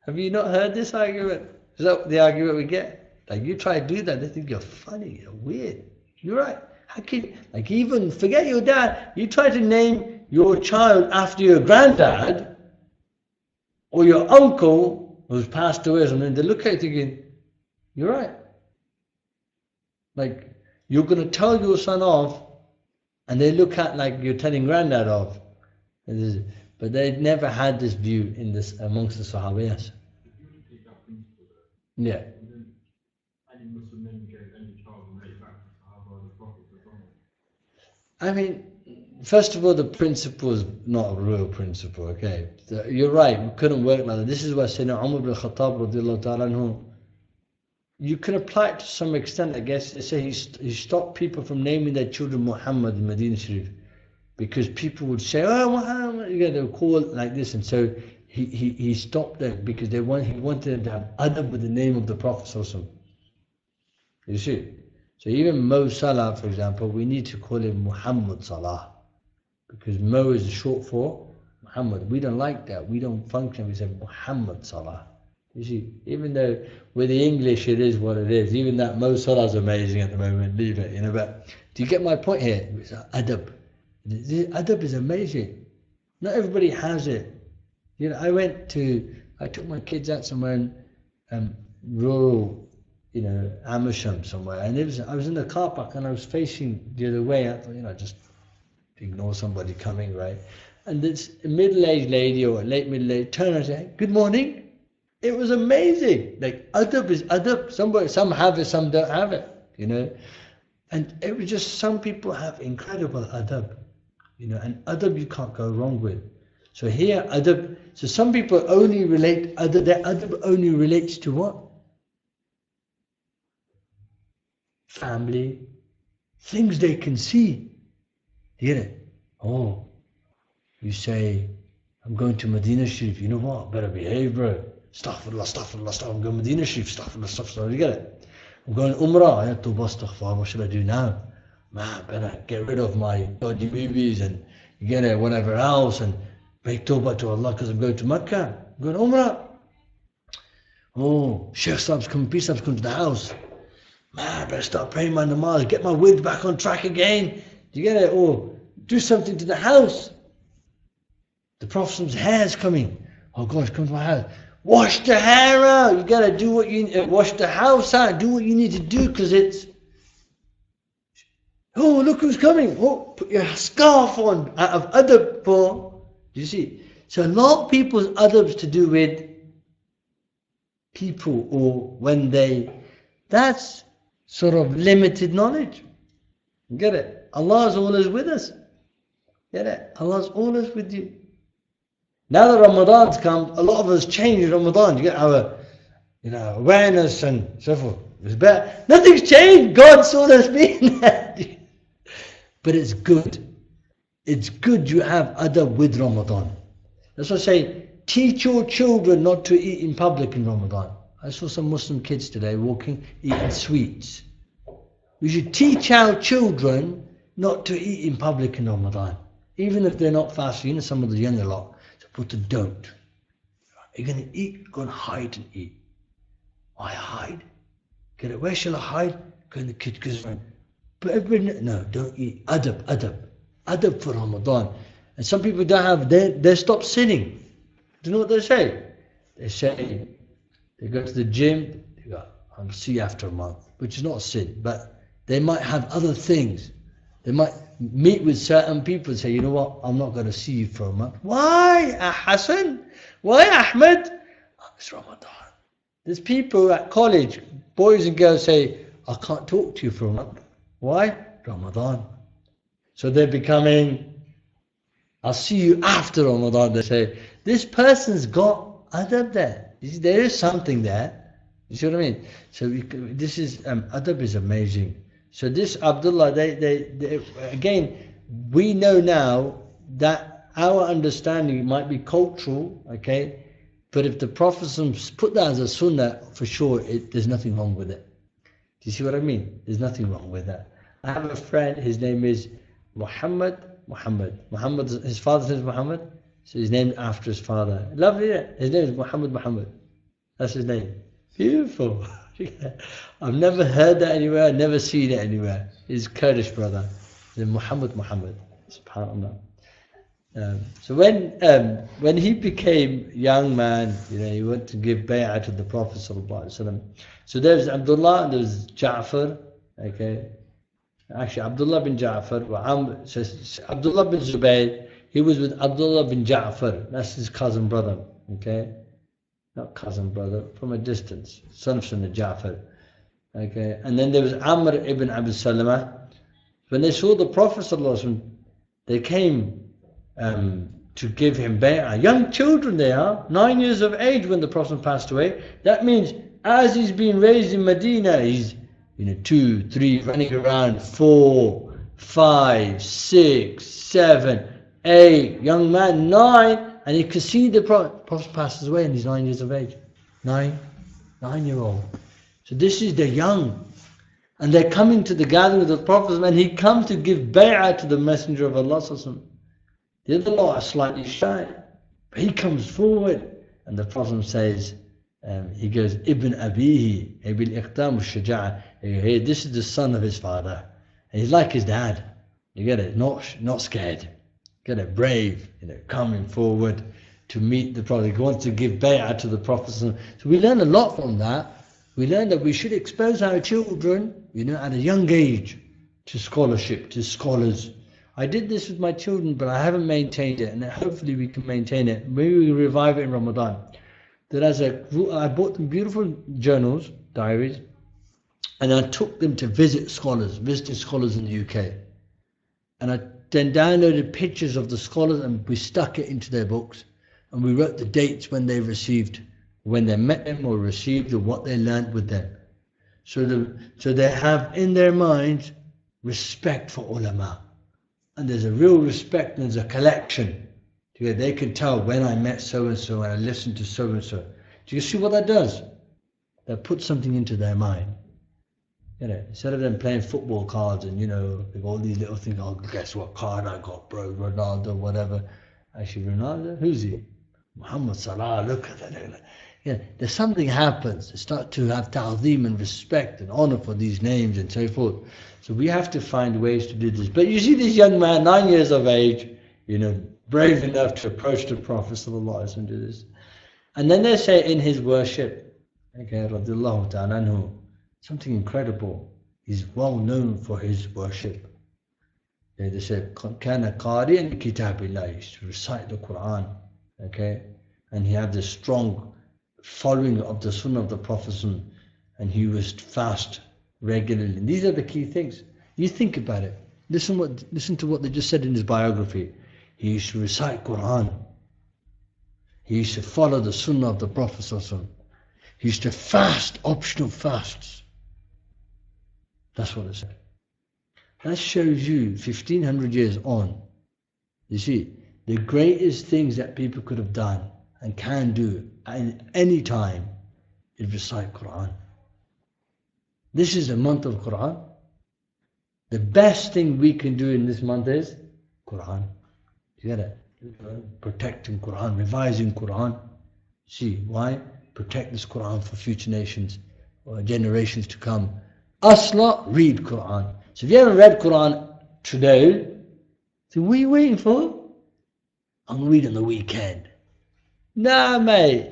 Speaker 1: Have you not heard this argument? Is that the argument we get? Like, you try to do that, they think you're funny, you're weird. You're right. How can, like, even forget your dad, you try to name your child after your granddad or your uncle who's passed away or something, they look at you thinking, you're right. Like, you're going to tell your son off, and they look at like you're telling granddad off. But they never had this view in this amongst the Sahabahs. Yeah. I mean, first of all, the principle is not a real principle, okay? You're right, we couldn't work like that. This is why Sayyidina Umar ibn Khattab radiallahu ta'ala anhu, you can apply it to some extent, I guess. They say he stopped people from naming their children Muhammad in Medina Sharif because people would say, oh, Muhammad, they would call it like this, and so he stopped them because he wanted them to have adab with the name of the Prophet sallallahu alaihi wasallam. You see? So even Mo Salah, for example, we need to call him Muhammad Salah. Because Mo is short for Muhammad. We don't like that. We don't function. We say Muhammad Salah. You see, even though with the English it is what it is, even that Mo Salah is amazing at the moment, leave it, but do you get my point here? It's adab. Adab is amazing. Not everybody has it. I took my kids out somewhere in rural, Amersham somewhere, and I was in the car park and I was facing the other way. I thought, just ignore somebody coming, right? And this middle-aged lady or late middle-aged turned and said, "Good morning." It was amazing. Like adab is adab. Some have it, some don't have it. And it was just some people have incredible adab. And adab you can't go wrong with. So here adab. So some people only relate adab. Their adab only relates to what? Family, things they can see. You get it? Oh, you say, "I'm going to Medina Sharif." You know what? Better behave, bro. Astaghfirullah, astaghfirullah, astaghfirullah. I'm going to Medina Sharif. Astaghfirullah, astaghfirullah. You get it? I'm going Umrah. I have to astaghfirullah. What should I do now? Man, better get rid of my dodgy movies and you get it, whatever else, and make tawbah to Allah because I'm going to Mecca. I'm going Umrah. Oh, Sheikh Saab's come, peace Saab's come to the house. Man, better start praying my namaz, get my with back on track again. Do you get it? Or do something to the house. The Prophet's hair is coming. Oh gosh, come to my house. Wash the hair out. You gotta do what you wash the house out. Do what you need to do because it's. Oh, look who's coming. Oh, put your scarf on out of adab for. Do you see? So a lot of people's adab's to do with people or when that's sort of limited knowledge. You get it? Allah's always with us. Get it? Allah's always with you. Now that Ramadan's come, a lot of us change Ramadan. You get our awareness and so forth. It's better. Nothing's changed. God's always been there. But it's good. It's good you have adab with Ramadan. That's what I say, teach your children not to eat in public in Ramadan. I saw some Muslim kids today walking, eating sweets. We should teach our children not to eat in public in Ramadan. Even if they're not fasting, some of the younger lot. But don't. You're going to eat, go and hide and eat. Why hide? Get it? Where shall I hide? Go in the kitchen. But everybody, no, don't eat. Adab, adab. Adab for Ramadan. And some people don't have, they stop sinning. Do you know what they say? They say, they go to the gym, they go, "I'll see you after a month," which is not a sin, but they might have other things. They might meet with certain people and say, "You know what, I'm not going to see you for a month." Why, Hassan? Why, Ahmed? Oh, it's Ramadan. There's people at college, boys and girls say, "I can't talk to you for a month." Why? Ramadan. So they're becoming, "I'll see you after Ramadan." They say, this person's got adab there. There is something there. You see what I mean? So this is, adab is amazing. So this Abdullah, they again, we know now that our understanding might be cultural, okay? But if the Prophet put that as a sunnah, for sure, there's nothing wrong with it. Do you see what I mean? There's nothing wrong with that. I have a friend, his name is Muhammad, his father's name is Muhammad, so he's named after his father. Lovely, yeah? His name is Muhammad. That's his name. Beautiful. I've never heard that anywhere, I've never seen it anywhere. He's a Kurdish brother. He's Muhammad. SubhanAllah. So when he became a young man, he went to give bay'ah to the Prophet ﷺ. So there's Abdullah and there's Ja'far, okay? Actually, Abdullah bin Ja'far, Abdullah bin Zubair, he was with Abdullah bin Ja'far, that's his cousin brother, okay? Not cousin brother, from a distance, son of Ja'far, okay? And then there was Amr ibn Abi Salama. When they saw the Prophet ﷺ, they came to give him bay'ah. Young children they are, 9 years of age when the Prophet passed away. That means as he's been raised in Medina, he's 2, 3, running around, 4, 5, 6, 7, 8, young man, 9, and you can see the Prophet passes away and he's 9 years of age. 9-year-old. So this is the young. And they're coming to the gathering of the Prophet, and he comes to give bay'ah to the Messenger of Allah. The other lot are slightly shy. But he comes forward, and the Prophet says, he goes, Ibn Abihi, bil iqdam al-shaja'a. Hey, this is the son of his father. And he's like his dad. You get it? Not scared. Get it? Brave. Coming forward to meet the Prophet. He wants to give bay'ah to the Prophet. So we learn a lot from that. We learn that we should expose our children, at a young age, to scholarship, to scholars. I did this with my children, but I haven't maintained it, and hopefully we can maintain it. Maybe we can revive it in Ramadan. I bought them beautiful journals, diaries, and I took them to visited scholars in the UK. And I then downloaded pictures of the scholars, and we stuck it into their books, and we wrote the dates when they met them or received, or what they learned with them. So they have in their minds respect for ulama. And there's a real respect, and there's a collection. They can tell when I met so-and-so and I listened to so-and-so. Do you see what that does? That puts something into their mind. Instead of them playing football cards and, with all these little things, oh, guess what card I got, bro, Ronaldo, whatever. Actually, Ronaldo, who's he? Muhammad Salah, look at that. There's something happens. They start to have ta'zeem and respect and honor for these names and so forth. So we have to find ways to do this. But you see this young man, 9 years of age, brave enough to approach the Prophet ﷺ and do this. And then they say in his worship, radiallahu ta'ala anhu, something incredible. He's well known for his worship. They say, كَانَ قَارِئًا كِتَابِ اللَّهِ. He used to recite the Quran. And he had this strong following of the Sunnah of the Prophet, and he was fast regularly. And these are the key things. You think about it. Listen to what they just said in his biography. He used to recite Quran. He used to follow the Sunnah of the Prophet. He used to fast, optional fasts. That's what it said. That shows you 1500 years on. You see, the greatest things that people could have done and can do at any time is recite Quran. This is the month of Quran. The best thing we can do in this month is Quran. You get it? Protecting Quran, revising Quran. See, why? Protect this Quran for future nations or generations to come. Asla, read Quran. So if you haven't read Quran today, so what are you waiting for? I'm going to read on the weekend. Nah, mate.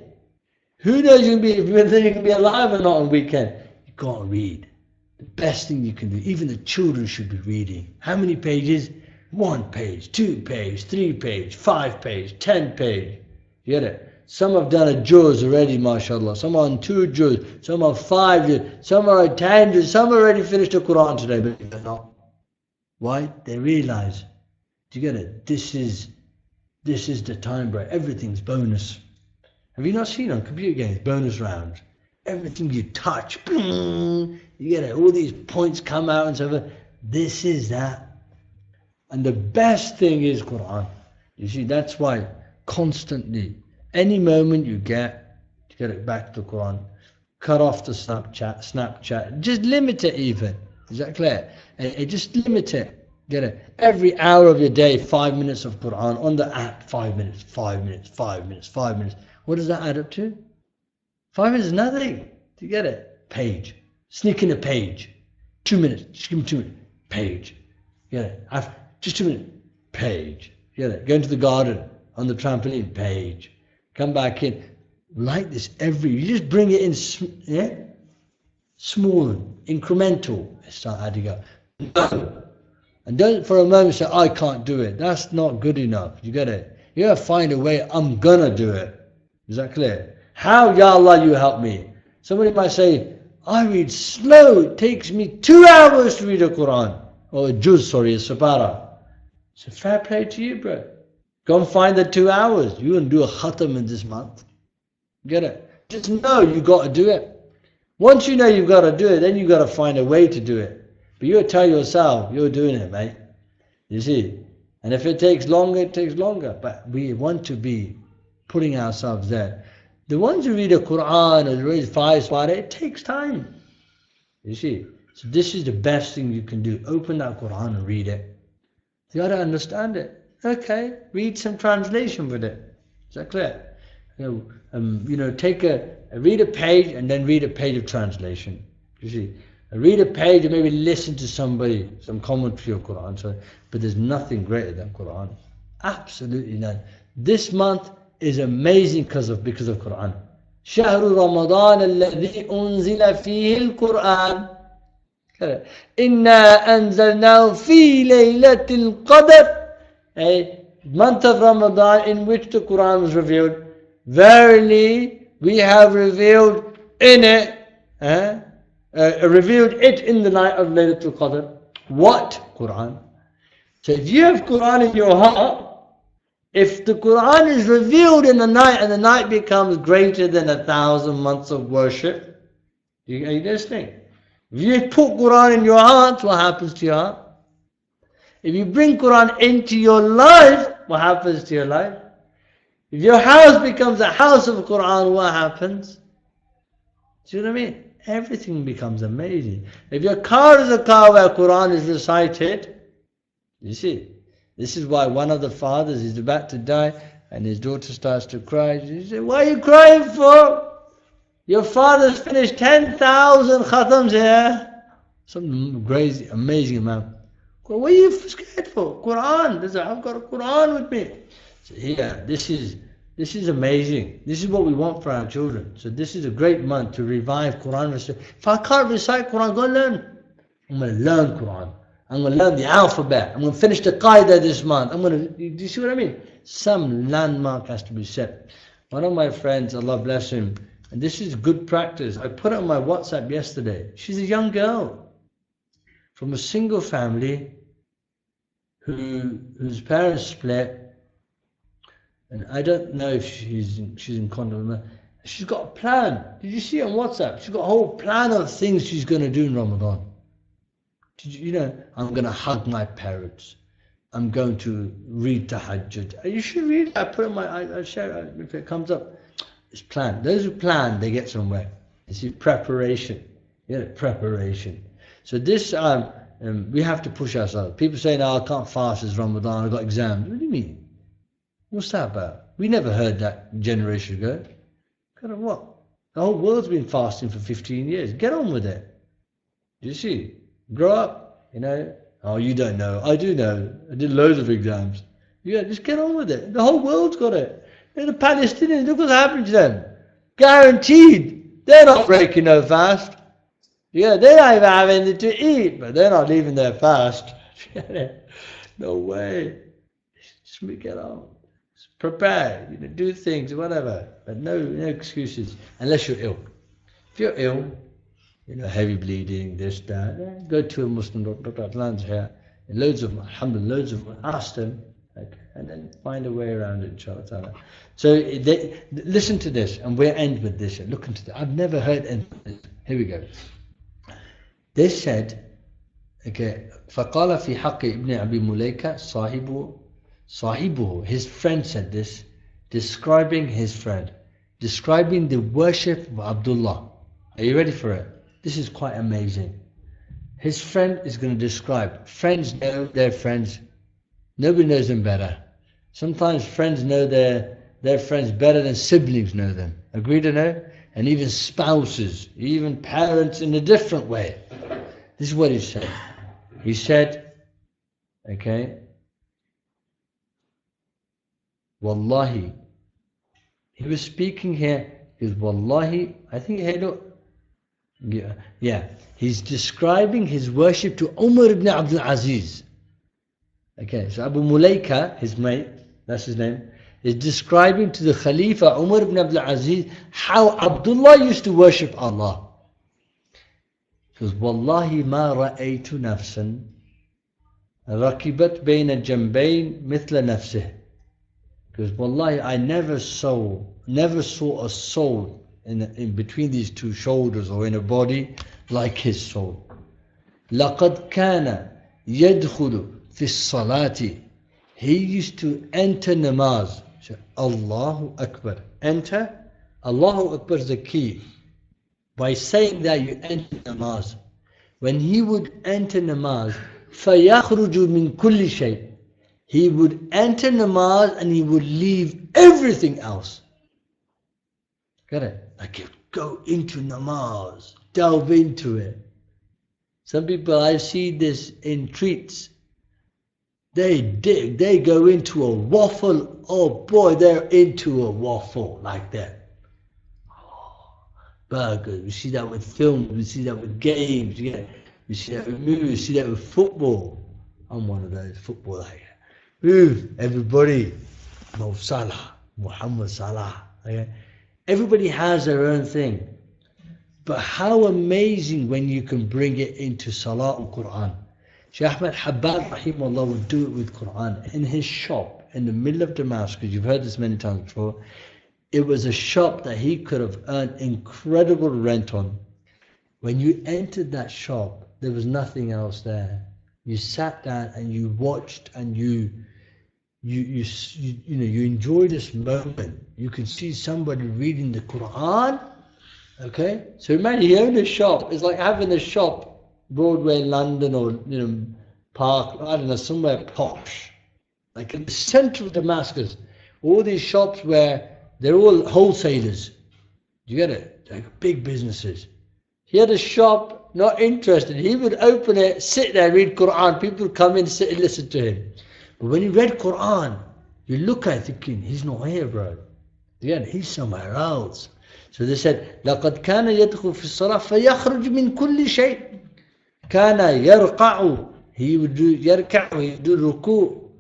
Speaker 1: Who knows whether you can be alive or not on weekend? You can't read. The best thing you can do, even the children should be reading. How many pages? 1 page, 2 page, 3 page, 5 page, 10 page. You get it? Some have done a juz already, mashallah. Some are on 2 juz. Some are 5 juz. Some are at 10 juz. Some already finished the Quran today, but they're not. Why? They realize. Do you get it? This is the time, bro. Everything's bonus. Have you not seen on computer games, bonus rounds? Everything you touch, you get it. All these points come out and so forth. This is that. And the best thing is Quran. You see, that's why constantly, any moment you get it back to the Quran. Cut off the Snapchat. Just limit it even. Is that clear? And just limit it. Get it? Every hour of your day, 5 minutes of Quran on the app. 5 minutes, 5 minutes, 5 minutes, 5 minutes. What does that add up to? 5 minutes is nothing. Do you get it? Page. Sneak in a page. 2 minutes. Just give me 2 minutes. Page. Get it? Just 2 minutes. Page. Get it? Go into the garden on the trampoline. Page. Come back in. Like this you just bring it in, small, incremental. Start adding up. And don't for a moment say, I can't do it. That's not good enough. You get it? You gotta find a way, I'm gonna do it. Is that clear? How, Ya Allah, you help me? Somebody might say, I read slow. It takes me 2 hours to read a Quran. Or a juz, a sabara. So fair play to you, bro. Go and find the 2 hours. You can do a khatam in this month. Get it? Just know you got to do it. Once you know you've got to do it, then you've got to find a way to do it. But you tell yourself you're doing it, mate. You see? And if it takes longer, it takes longer. But we want to be putting ourselves there. The ones who read the Quran or read 5 surahs, it takes time. You see? So this is the best thing you can do. Open that Quran and read it. You got to understand it. Okay, read some translation with it. Is that clear? Take read a page and then read a page of translation. You see, read a page and maybe listen to somebody, some commentary of Quran. But there's nothing greater than Quran. Absolutely none. This month is amazing because of Quran. شهر رمضان الذي أنزل فيه القرآن إنا أنزلناه في ليلة القدر. A month of Ramadan in which the Quran was revealed. Verily, we have revealed in it, revealed it in the night of Laylatul Qadr. What? Quran. So if you have Quran in your heart, if the Quran is revealed in the night and the night becomes greater than 1,000 months of worship, are you listening? If you put Quran in your heart, what happens to your heart? If you bring Quran into your life, what happens to your life? If your house becomes a house of Quran, what happens? Do you know what I mean? Everything becomes amazing. If your car is a car where Quran is recited, you see, this is why one of the fathers is about to die and his daughter starts to cry. He said, what are you crying for? Your father's finished 10,000 khatams here. Some crazy, amazing amount. What are you scared for? Quran. I've got a Quran with me. So here, this is amazing. This is what we want for our children. So this is a great month to revive Quran. If I can't recite Quran, go learn. I'm going to learn Quran. I'm going to learn the alphabet. I'm going to finish the Qaida this month. Do you see what I mean? Some landmark has to be set. One of my friends, Allah bless him, and this is good practice. I put it on my WhatsApp yesterday. She's a young girl from a single family whose parents split, and I don't know if she's in contact with them. She's got a plan. Did you see it on WhatsApp? She's got a whole plan of things she's going to do in Ramadan. I'm going to hug my parents. I'm going to read Tahajjud. You should read it. I put it on I'll share it if it comes up. It's planned. Those who plan, they get somewhere. You see, preparation. Preparation. So this, we have to push ourselves. People say, no, I can't fast, it's Ramadan, I've got exams. What do you mean? What's that about? We never heard that a generation ago. Kind of what? The whole world's been fasting for 15 years. Get on with it. You see? Grow up, Oh, you don't know. I do know. I did loads of exams. Yeah, just get on with it. The whole world's got it. The Palestinians, look what's happened to them. Guaranteed. They're not breaking no fast. Yeah, they don't even have anything to eat, but they're not leaving their fast. No way. Just get on. Just prepare. Do things, whatever. But no excuses. Unless you're ill. If you're ill, heavy bleeding, this, that, go to a Muslim doctor, lands here, and loads of them, alhamdulillah, loads of them, ask them, and then find a way around it, inshallah. So listen to this, and we'll end with this. Look into this. I've never heard anything. Here we go. They said, okay, فَقَالَ فِي حَقِّ ابْنِ أَبِي مُلَيْكَ صَاحِبُهُ. His friend said this, describing his friend, describing the worship of Abdullah. Are you ready for it? This is quite amazing. His friend is going to describe. Friends know their friends. Nobody knows them better. Sometimes friends know their friends better than siblings know them. Agreed or no? And even spouses, even parents in a different way. This is what he said. He said, okay, Wallahi. He was speaking here, because Wallahi, I think, hey, look, yeah, he's describing his worship to Umar ibn Abdul Aziz. Okay, so Abu Mulaika, his mate, that's his name, is describing to the Khalifa Umar ibn Abdul Aziz how Abdullah used to worship Allah. Because Wallahi ma ra'aytu nafsan rakibat bayna jambayn mithla nafsih. Because Wallahi, I never saw a soul in between these two shoulders or in a body like his soul. لَقَدْ كَانَ يَدْخُلُ فِي الصَّلَاةِ. He used to enter namaz. So, Allahu Akbar. Enter. Allahu Akbar is the key. By saying that, you enter namaz. when he would enter namaz, فَيَخْرُجُ مِنْ كُلِّ شَيْءٍ, he would enter namaz and he would leave everything else. Get it? Like he'd go into namaz, delve into it. Some people, I see this in treats. They dig, they go into a waffle. Oh boy, they're into a waffle like that. Oh, burgers, we see that with films, we see that with games, yeah. We see that with movies, we see that with football. I'm one of those football like that. Everybody, Mo Salah, Muhammad Salah. Okay? Everybody has their own thing. But how amazing when you can bring it into Salah and Quran. Shaykh Ahmad Habab rahimahullah would do it with Quran in his shop in the middle of Damascus. You've heard this many times before. It was a shop that he could have earned incredible rent on. When you entered that shop, there was nothing else there. You sat down and you watched and you enjoy this moment. You can see somebody reading the Quran. Okay, so imagine you own a shop. It's like having a shop, Broadway in London, or Park, I don't know, somewhere posh, like in the center of Damascus. All these shops where they're all wholesalers. You get it? Like big businesses. He had a shop, not interested. He would open it, sit there, read Quran. People would come in, sit and listen to him. But when he read Quran, you look at it thinking, he's not here, bro. Again, he's somewhere else. So they said, لَقَدْ كَانَ يَدْخُلُ فِي الصَّلَاةِ فَيَخْرُجُ مِنْ كُلِّ شَيْءٍ. كَانَ يَرْقَعُ, he would do يَرْكَعُ, he would do ruku',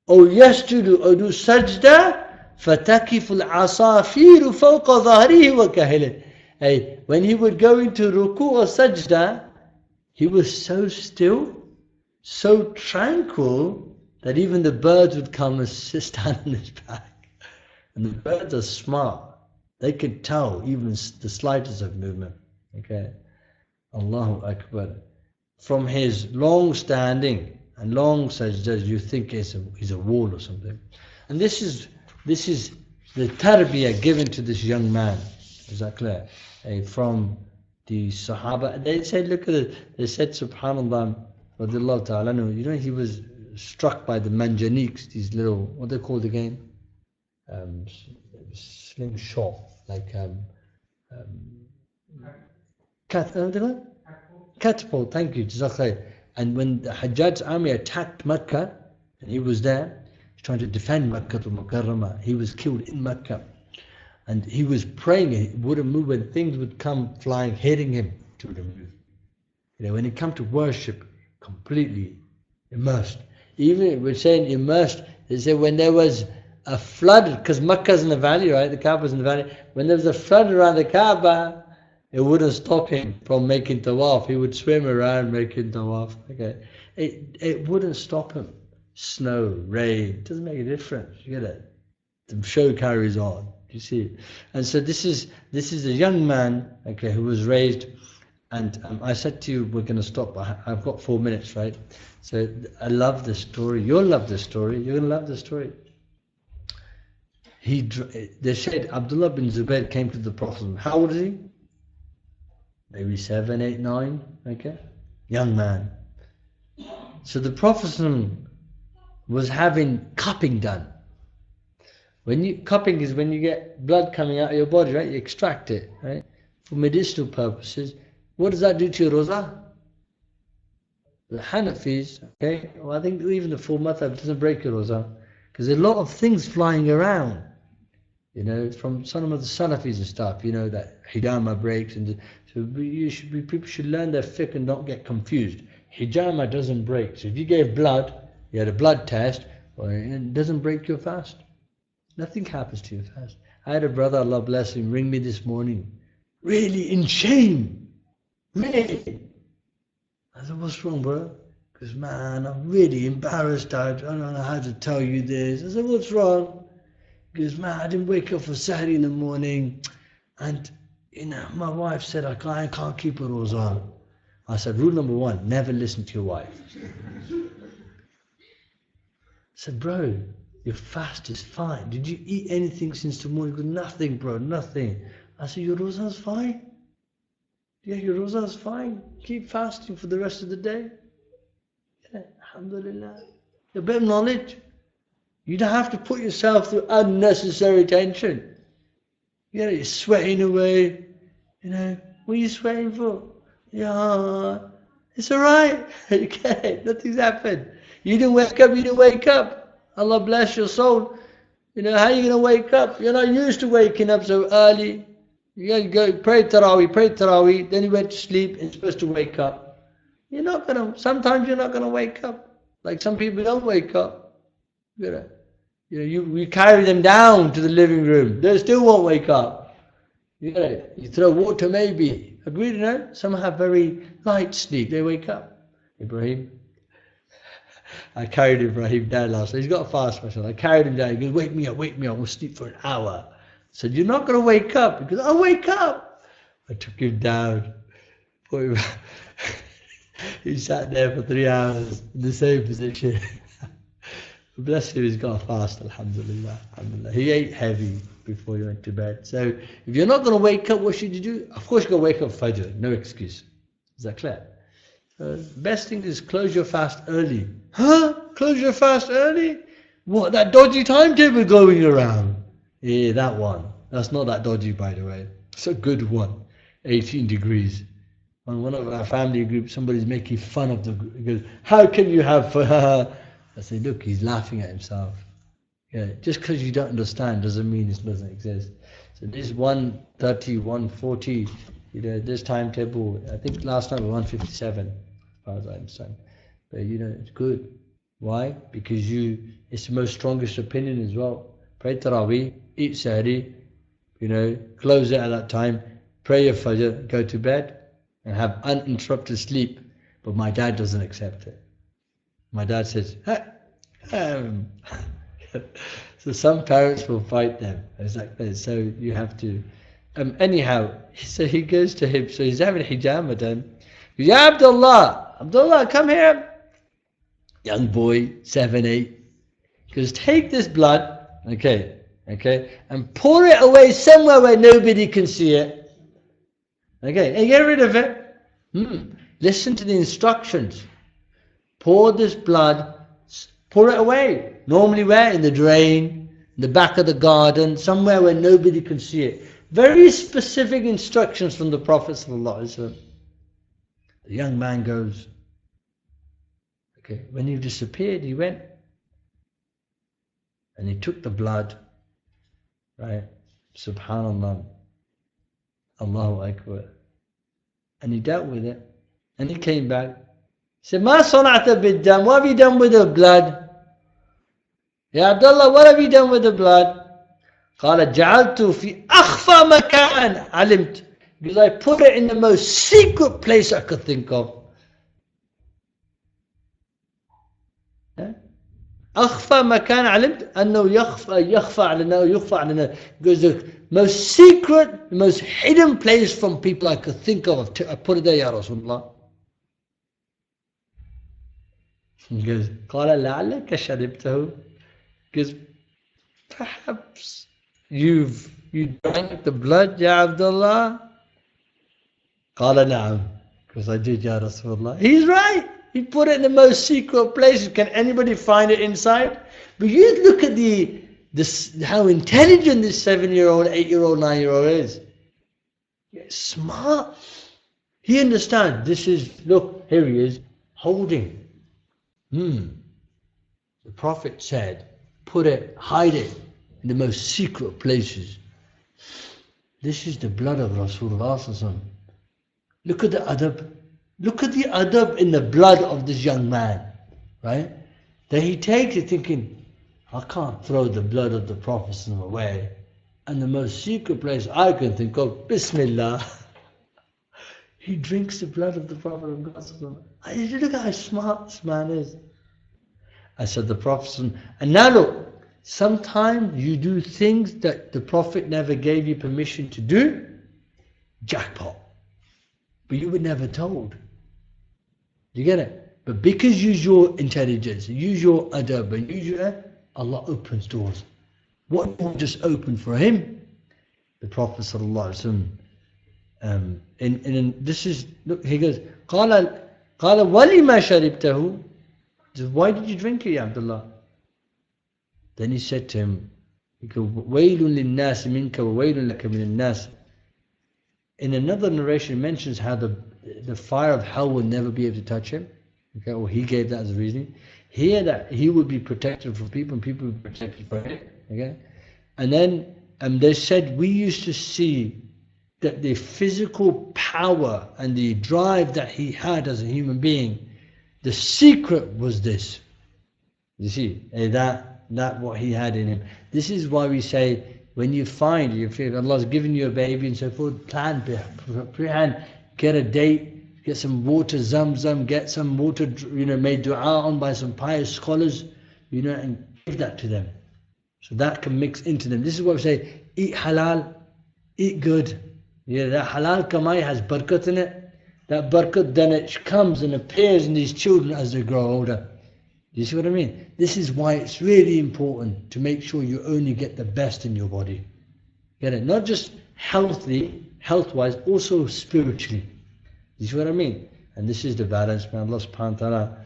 Speaker 1: أو يسجد, or do sajda, فَتَكِفُ الْعَصَافِيرُ فَوْقَ ظَهْرِهِ وَكَهِلِهِ. Hey, when he would go into ruku' or sajda, he was so still, so tranquil, that even the birds would come and stand on his back. And the birds are smart. They could tell even the slightest of movement. Okay, Allahu Akbar. From his long standing and long sajdas, you think he's a wall or something. And this is the tarbiyah given to this young man. Is that clear? From the Sahabah. They said, look at it. They said, Subhanallah, radiallahu ta'ala, he was struck by the manjaniks, these little, what they called again? Slingshot, like catapult, thank you, Jazakallah. And when the Hajjaj's army attacked Mecca, and he was there, he's trying to defend Mecca to Mukarramah, he was killed in Mecca. And he was praying, he wouldn't move, when things would come flying, hitting him, he wouldn't move. When it come to worship, completely immersed. Even we're saying immersed, they say when there was a flood, because Makkah's in the valley, right? The Kaaba's in the valley. When there was a flood around the Kaaba, it wouldn't stop him from making tawaf. He would swim around making tawaf. Okay, it wouldn't stop him. Snow, rain, doesn't make a difference. You get it? The show carries on. You see it? And so this is a young man, okay, who was raised. And I said to you, we're going to stop. I've got 4 minutes, right? So I love this story. You'll love this story. You're going to love this story. They said Abdullah ibn Zubair came to the Prophet. How old is he? Maybe 7, 8, 9. Okay, young man. So the Prophet was having cupping done. Cupping is when you get blood coming out of your body, right? You extract it, right? For medicinal purposes. What does that do to your roza? The Hanafis, okay, well, I think even the full madhab doesn't break your roza, because there's a lot of things flying around, from some of the Salafis and stuff, that hijama breaks, and so people should learn their fiqh and not get confused. Hijama doesn't break. So if you gave blood, you had a blood test, well, it doesn't break your fast. Nothing happens to your fast. I had a brother, Allah bless him, ring me this morning, really in shame. Really? I said, what's wrong, bro? Because, man, I'm really embarrassed. I don't know how to tell you this. I said, what's wrong? Because, man, I didn't wake up for Saturday in the morning. And, my wife said, I can't keep a roza. I said, rule number 1, never listen to your wife. I said, bro, your fast is fine. Did you eat anything since the morning? He goes, nothing, bro, nothing. I said, your roza's fine. Yeah, your roza is fine. Keep fasting for the rest of the day. Yeah, alhamdulillah. A bit of knowledge. You don't have to put yourself through unnecessary tension. Yeah, you're sweating away. What are you sweating for? Yeah, it's alright. Okay, nothing's happened. You didn't wake up, you didn't wake up. Allah bless your soul. How are you going to wake up? You're not used to waking up so early. You got to go pray Taraweeh, then you went to sleep and you're supposed to wake up. Sometimes you're not going to wake up. Like some people don't wake up. You carry them down to the living room. They still won't wake up. You throw water maybe. Agreed, Some have very light sleep. They wake up. Ibrahim. I carried Ibrahim down last night. He's got a fast mashallah. I carried him down. He goes, wake me up. We'll sleep for an hour. I said, you're not going to wake up. He goes, I'll wake up. I took him down. He sat there for 3 hours in the same position. Bless him, he's got a fast, alhamdulillah. He ate heavy before he went to bed. So if you're not going to wake up, what should you do? Of course you're going to wake up Fajr, no excuse. Is that clear? Best thing is close your fast early. Huh? Close your fast early? What, that dodgy timetable going around? Yeah, that one. That's not that dodgy, by the way. It's a good one. 18 degrees. On one of our family groups, somebody's making fun of the group. He goes, how can you have fun? I say, look, he's laughing at himself. Yeah, just because you don't understand doesn't mean it doesn't exist. So this 130, 140, this timetable, I think last time was 157, as far as I understand. But it's good. Why? Because it's the most strongest opinion as well. Pray Taraweeh, eat Sahri, close it at that time, pray your Fajr, go to bed, and have uninterrupted sleep. But my dad doesn't accept it. My dad says, so some parents will fight them. Exactly. So you have to. Anyhow, so he goes to him. So he's having hijama done. He goes, Ya Abdullah, come here. Young boy, 7, 8. He goes, take this blood, okay, and pour it away somewhere where nobody can see it. Okay, and get rid of it. Listen to the instructions. Pour this blood, pour it away. Normally where? In the drain, in the back of the garden, somewhere where nobody can see it. Very specific instructions from the Prophet ﷺ. The young man goes, okay, when he disappeared, he went and he took the blood, right? Subhanallah, Allahu Akbar. And he dealt with it. And he came back. He said, Ma sana'ta bid-dam, what have you done with the blood? Ya Abdullah, what have you done with the blood? قال جعلت في أخفى مكان علمت. Because I put it in the most secret place I could think of. أخفى مكان علمت أنه يخفى علينا. Because the most secret, the most hidden place from people I could think of, I put it there, Ya Rasulullah. He goes, قال لعلك شربته. Because perhaps you drank the blood, Ya Abdullah. قال نعم. Because I did, Ya Rasulullah. He's right. He put it in the most secret places. Can anybody find it inside? But you look at how intelligent this 7-year-old, 8-year-old, 9-year-old is. Yeah, smart. He understands. This is, look, here he is, holding. The Prophet said, hide it in the most secret places. This is the blood of Rasulullah. Look at the adab. Look at the adab in the blood of this young man, right? That he takes it thinking, I can't throw the blood of the Prophet away. And the most secret place I can think of, Bismillah. He drinks the blood of the Prophet of God. Look at how smart this man is. I said the Prophet, and now look, sometimes you do things that the Prophet never gave you permission to do, jackpot. But you were never told. You get it? But because you use your intelligence, use your adab, and use your, Allah opens doors. What door just opened for him? The Prophet ﷺ This is, look, he goes, قال وَلِمَا شَرِبْتَهُ? Why did you drink it, ya Abdullah? Then he said to him, وَيْلٌ لِلنَّاسِ مِنْكَ وَوَيْلٌ لَكَ مِنَ النَّاسِ. In another narration, it mentions how the fire of hell will never be able to touch him. Okay, or he gave that as a reasoning. Here, that he would be protected from people and people would be protected from him. Okay, and then they said, we used to see that the physical power and the drive that he had as a human being, the secret was this. You see, that what he had in him. This is why we say, when you feel Allah's given you a baby and so forth, plan, pre-hand, get a date, get some water, zamzam, get some water, made dua on by some pious scholars, and give that to them. So that can mix into them. This is what we say, eat halal, eat good. That halal kamai has barakat in it. That barakat then it comes and appears in these children as they grow older. Do you see what I mean? This is why it's really important to make sure you only get the best in your body. Get it? Not just health-wise, also spiritually. Do you see what I mean? And this is the balance. May Allah subhanahu wa ta'ala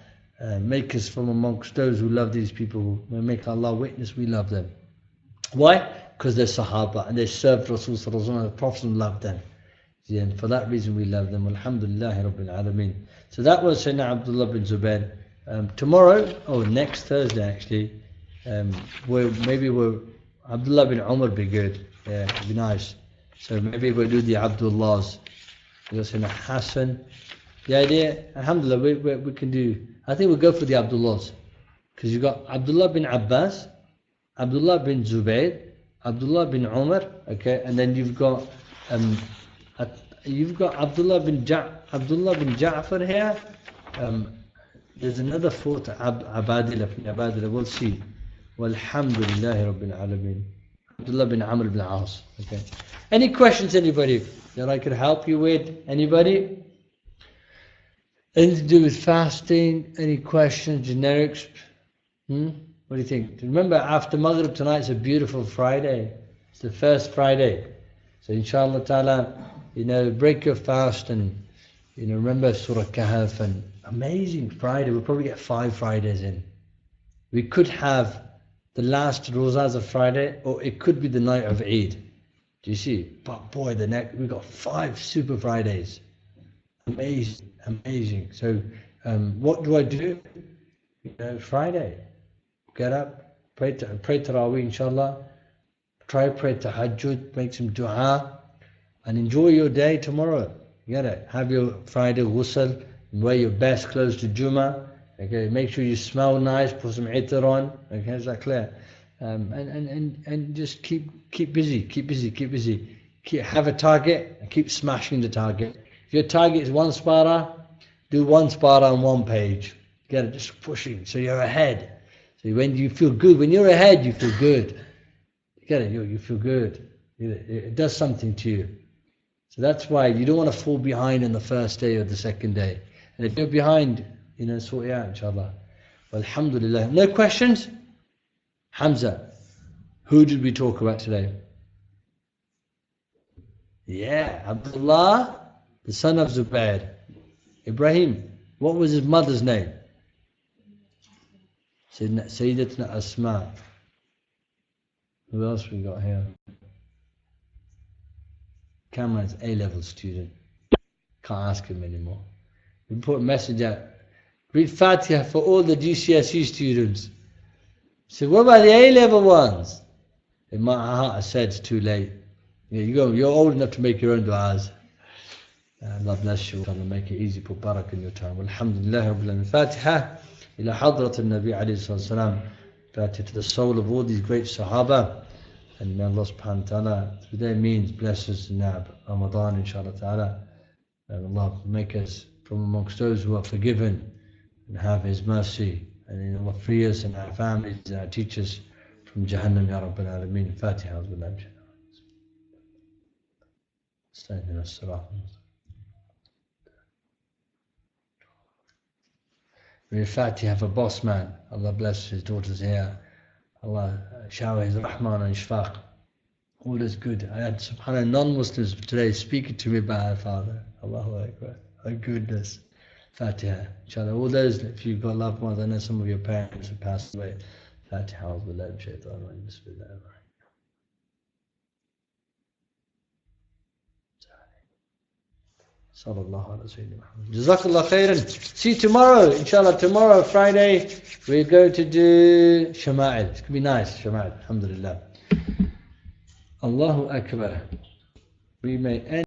Speaker 1: make us from amongst those who love these people. May make Allah witness we love them. Why? Because they're Sahabah and they served Rasul sallallahu alaihi wasallam. The Prophet loved them. And for that reason we love them. Alhamdulillah Rabbil Alameen. So that was Sayyidina Abdullah ibn Zubair. Next Thursday actually, Abdullah bin Umar be good. Yeah, it'd be nice. So maybe we'll do the Abdullahs. We'll say Hassan. The idea, alhamdulillah, we can do, I think we'll go for the Abdullahs. Because you've got Abdullah bin Abbas, Abdullah bin Zubair, Abdullah bin Umar, okay, and then you've got Abdullah bin Ja'far here. There's another fourth, Abadillah, we'll see. Walhamdulillahi Rabbil Alameen. Abdullah bin Amr bin As. Okay. Any questions, anybody, that I could help you with? Anybody? Anything to do with fasting? Any questions, generics? What do you think? Remember, after Maghrib tonight, it's a beautiful Friday. It's the first Friday. So inshallah ta'ala, break your fast and, remember Surah Kahf and amazing Friday. We'll probably get 5 Fridays in. We could have the last Rozas of Friday, or it could be the night of Eid. Do you see? But boy, we've got 5 super Fridays. Amazing. So, what do I do? Friday. Get up, pray Taraweeh, inshallah. Pray Tahajjud, make some dua, and enjoy your day tomorrow. You get it? Have your Friday ghusl, wear your best clothes to Jummah. Okay, make sure you smell nice, put some itar on. Okay, is that clear? And just keep busy. Have a target and keep smashing the target. If your target is 1 spara, do 1 spara on 1 page. Get it? Just pushing, so you're ahead. So when you feel good, when you're ahead, you feel good. You get it? You feel good. It does something to you. So that's why you don't want to fall behind on the first day or the second day. And if you're behind, sort it out, inshallah. Well, alhamdulillah. No questions? Hamza, who did we talk about today? Yeah, Abdullah, the son of Zubair. Ibrahim, what was his mother's name? Sayyidatuna Asma. Who else we got here? Cameron's A-level student. Can't ask him anymore. We put a message out. Read Fatiha for all the GCSE students. So what about the A-level ones? In my heart I said it's too late. You're old enough to make your own du'as. Allah bless you. Allah make it easy, put barak in your time. Alhamdulillah Rabbil Alamin. Fatiha ila hadrat al-Nabi alayhi salam. Fatiha to the soul of all these great Sahabah. And may Allah subhanahu wa ta'ala, through their means, bless us in Ramadan, inshallah ta'ala. And Allah make us from amongst those who are forgiven and have His mercy. And Allah free us and our families and our teachers from Jahannam, Ya Rabbil Alameen. Fatiha. Read Fatiha for boss man. Allah bless his daughters here. Allah shower His Rahman and Ishfaq All is good. I had subhanAllah non-Muslims today speaking to me about our father. Allahu Akbar. Oh goodness. Fatiha. Inshallah. All those, if you've got loved ones, I know some of your parents have passed away. Fatiha. Bismillah. Bismillah. Sallallahu alaihi wasallam. Jazakallah khairan. See you tomorrow. Inshallah, tomorrow, Friday, we're going to do Shama'il. It's going to be nice. Shama'il. Alhamdulillah. Allahu Akbar. We may end.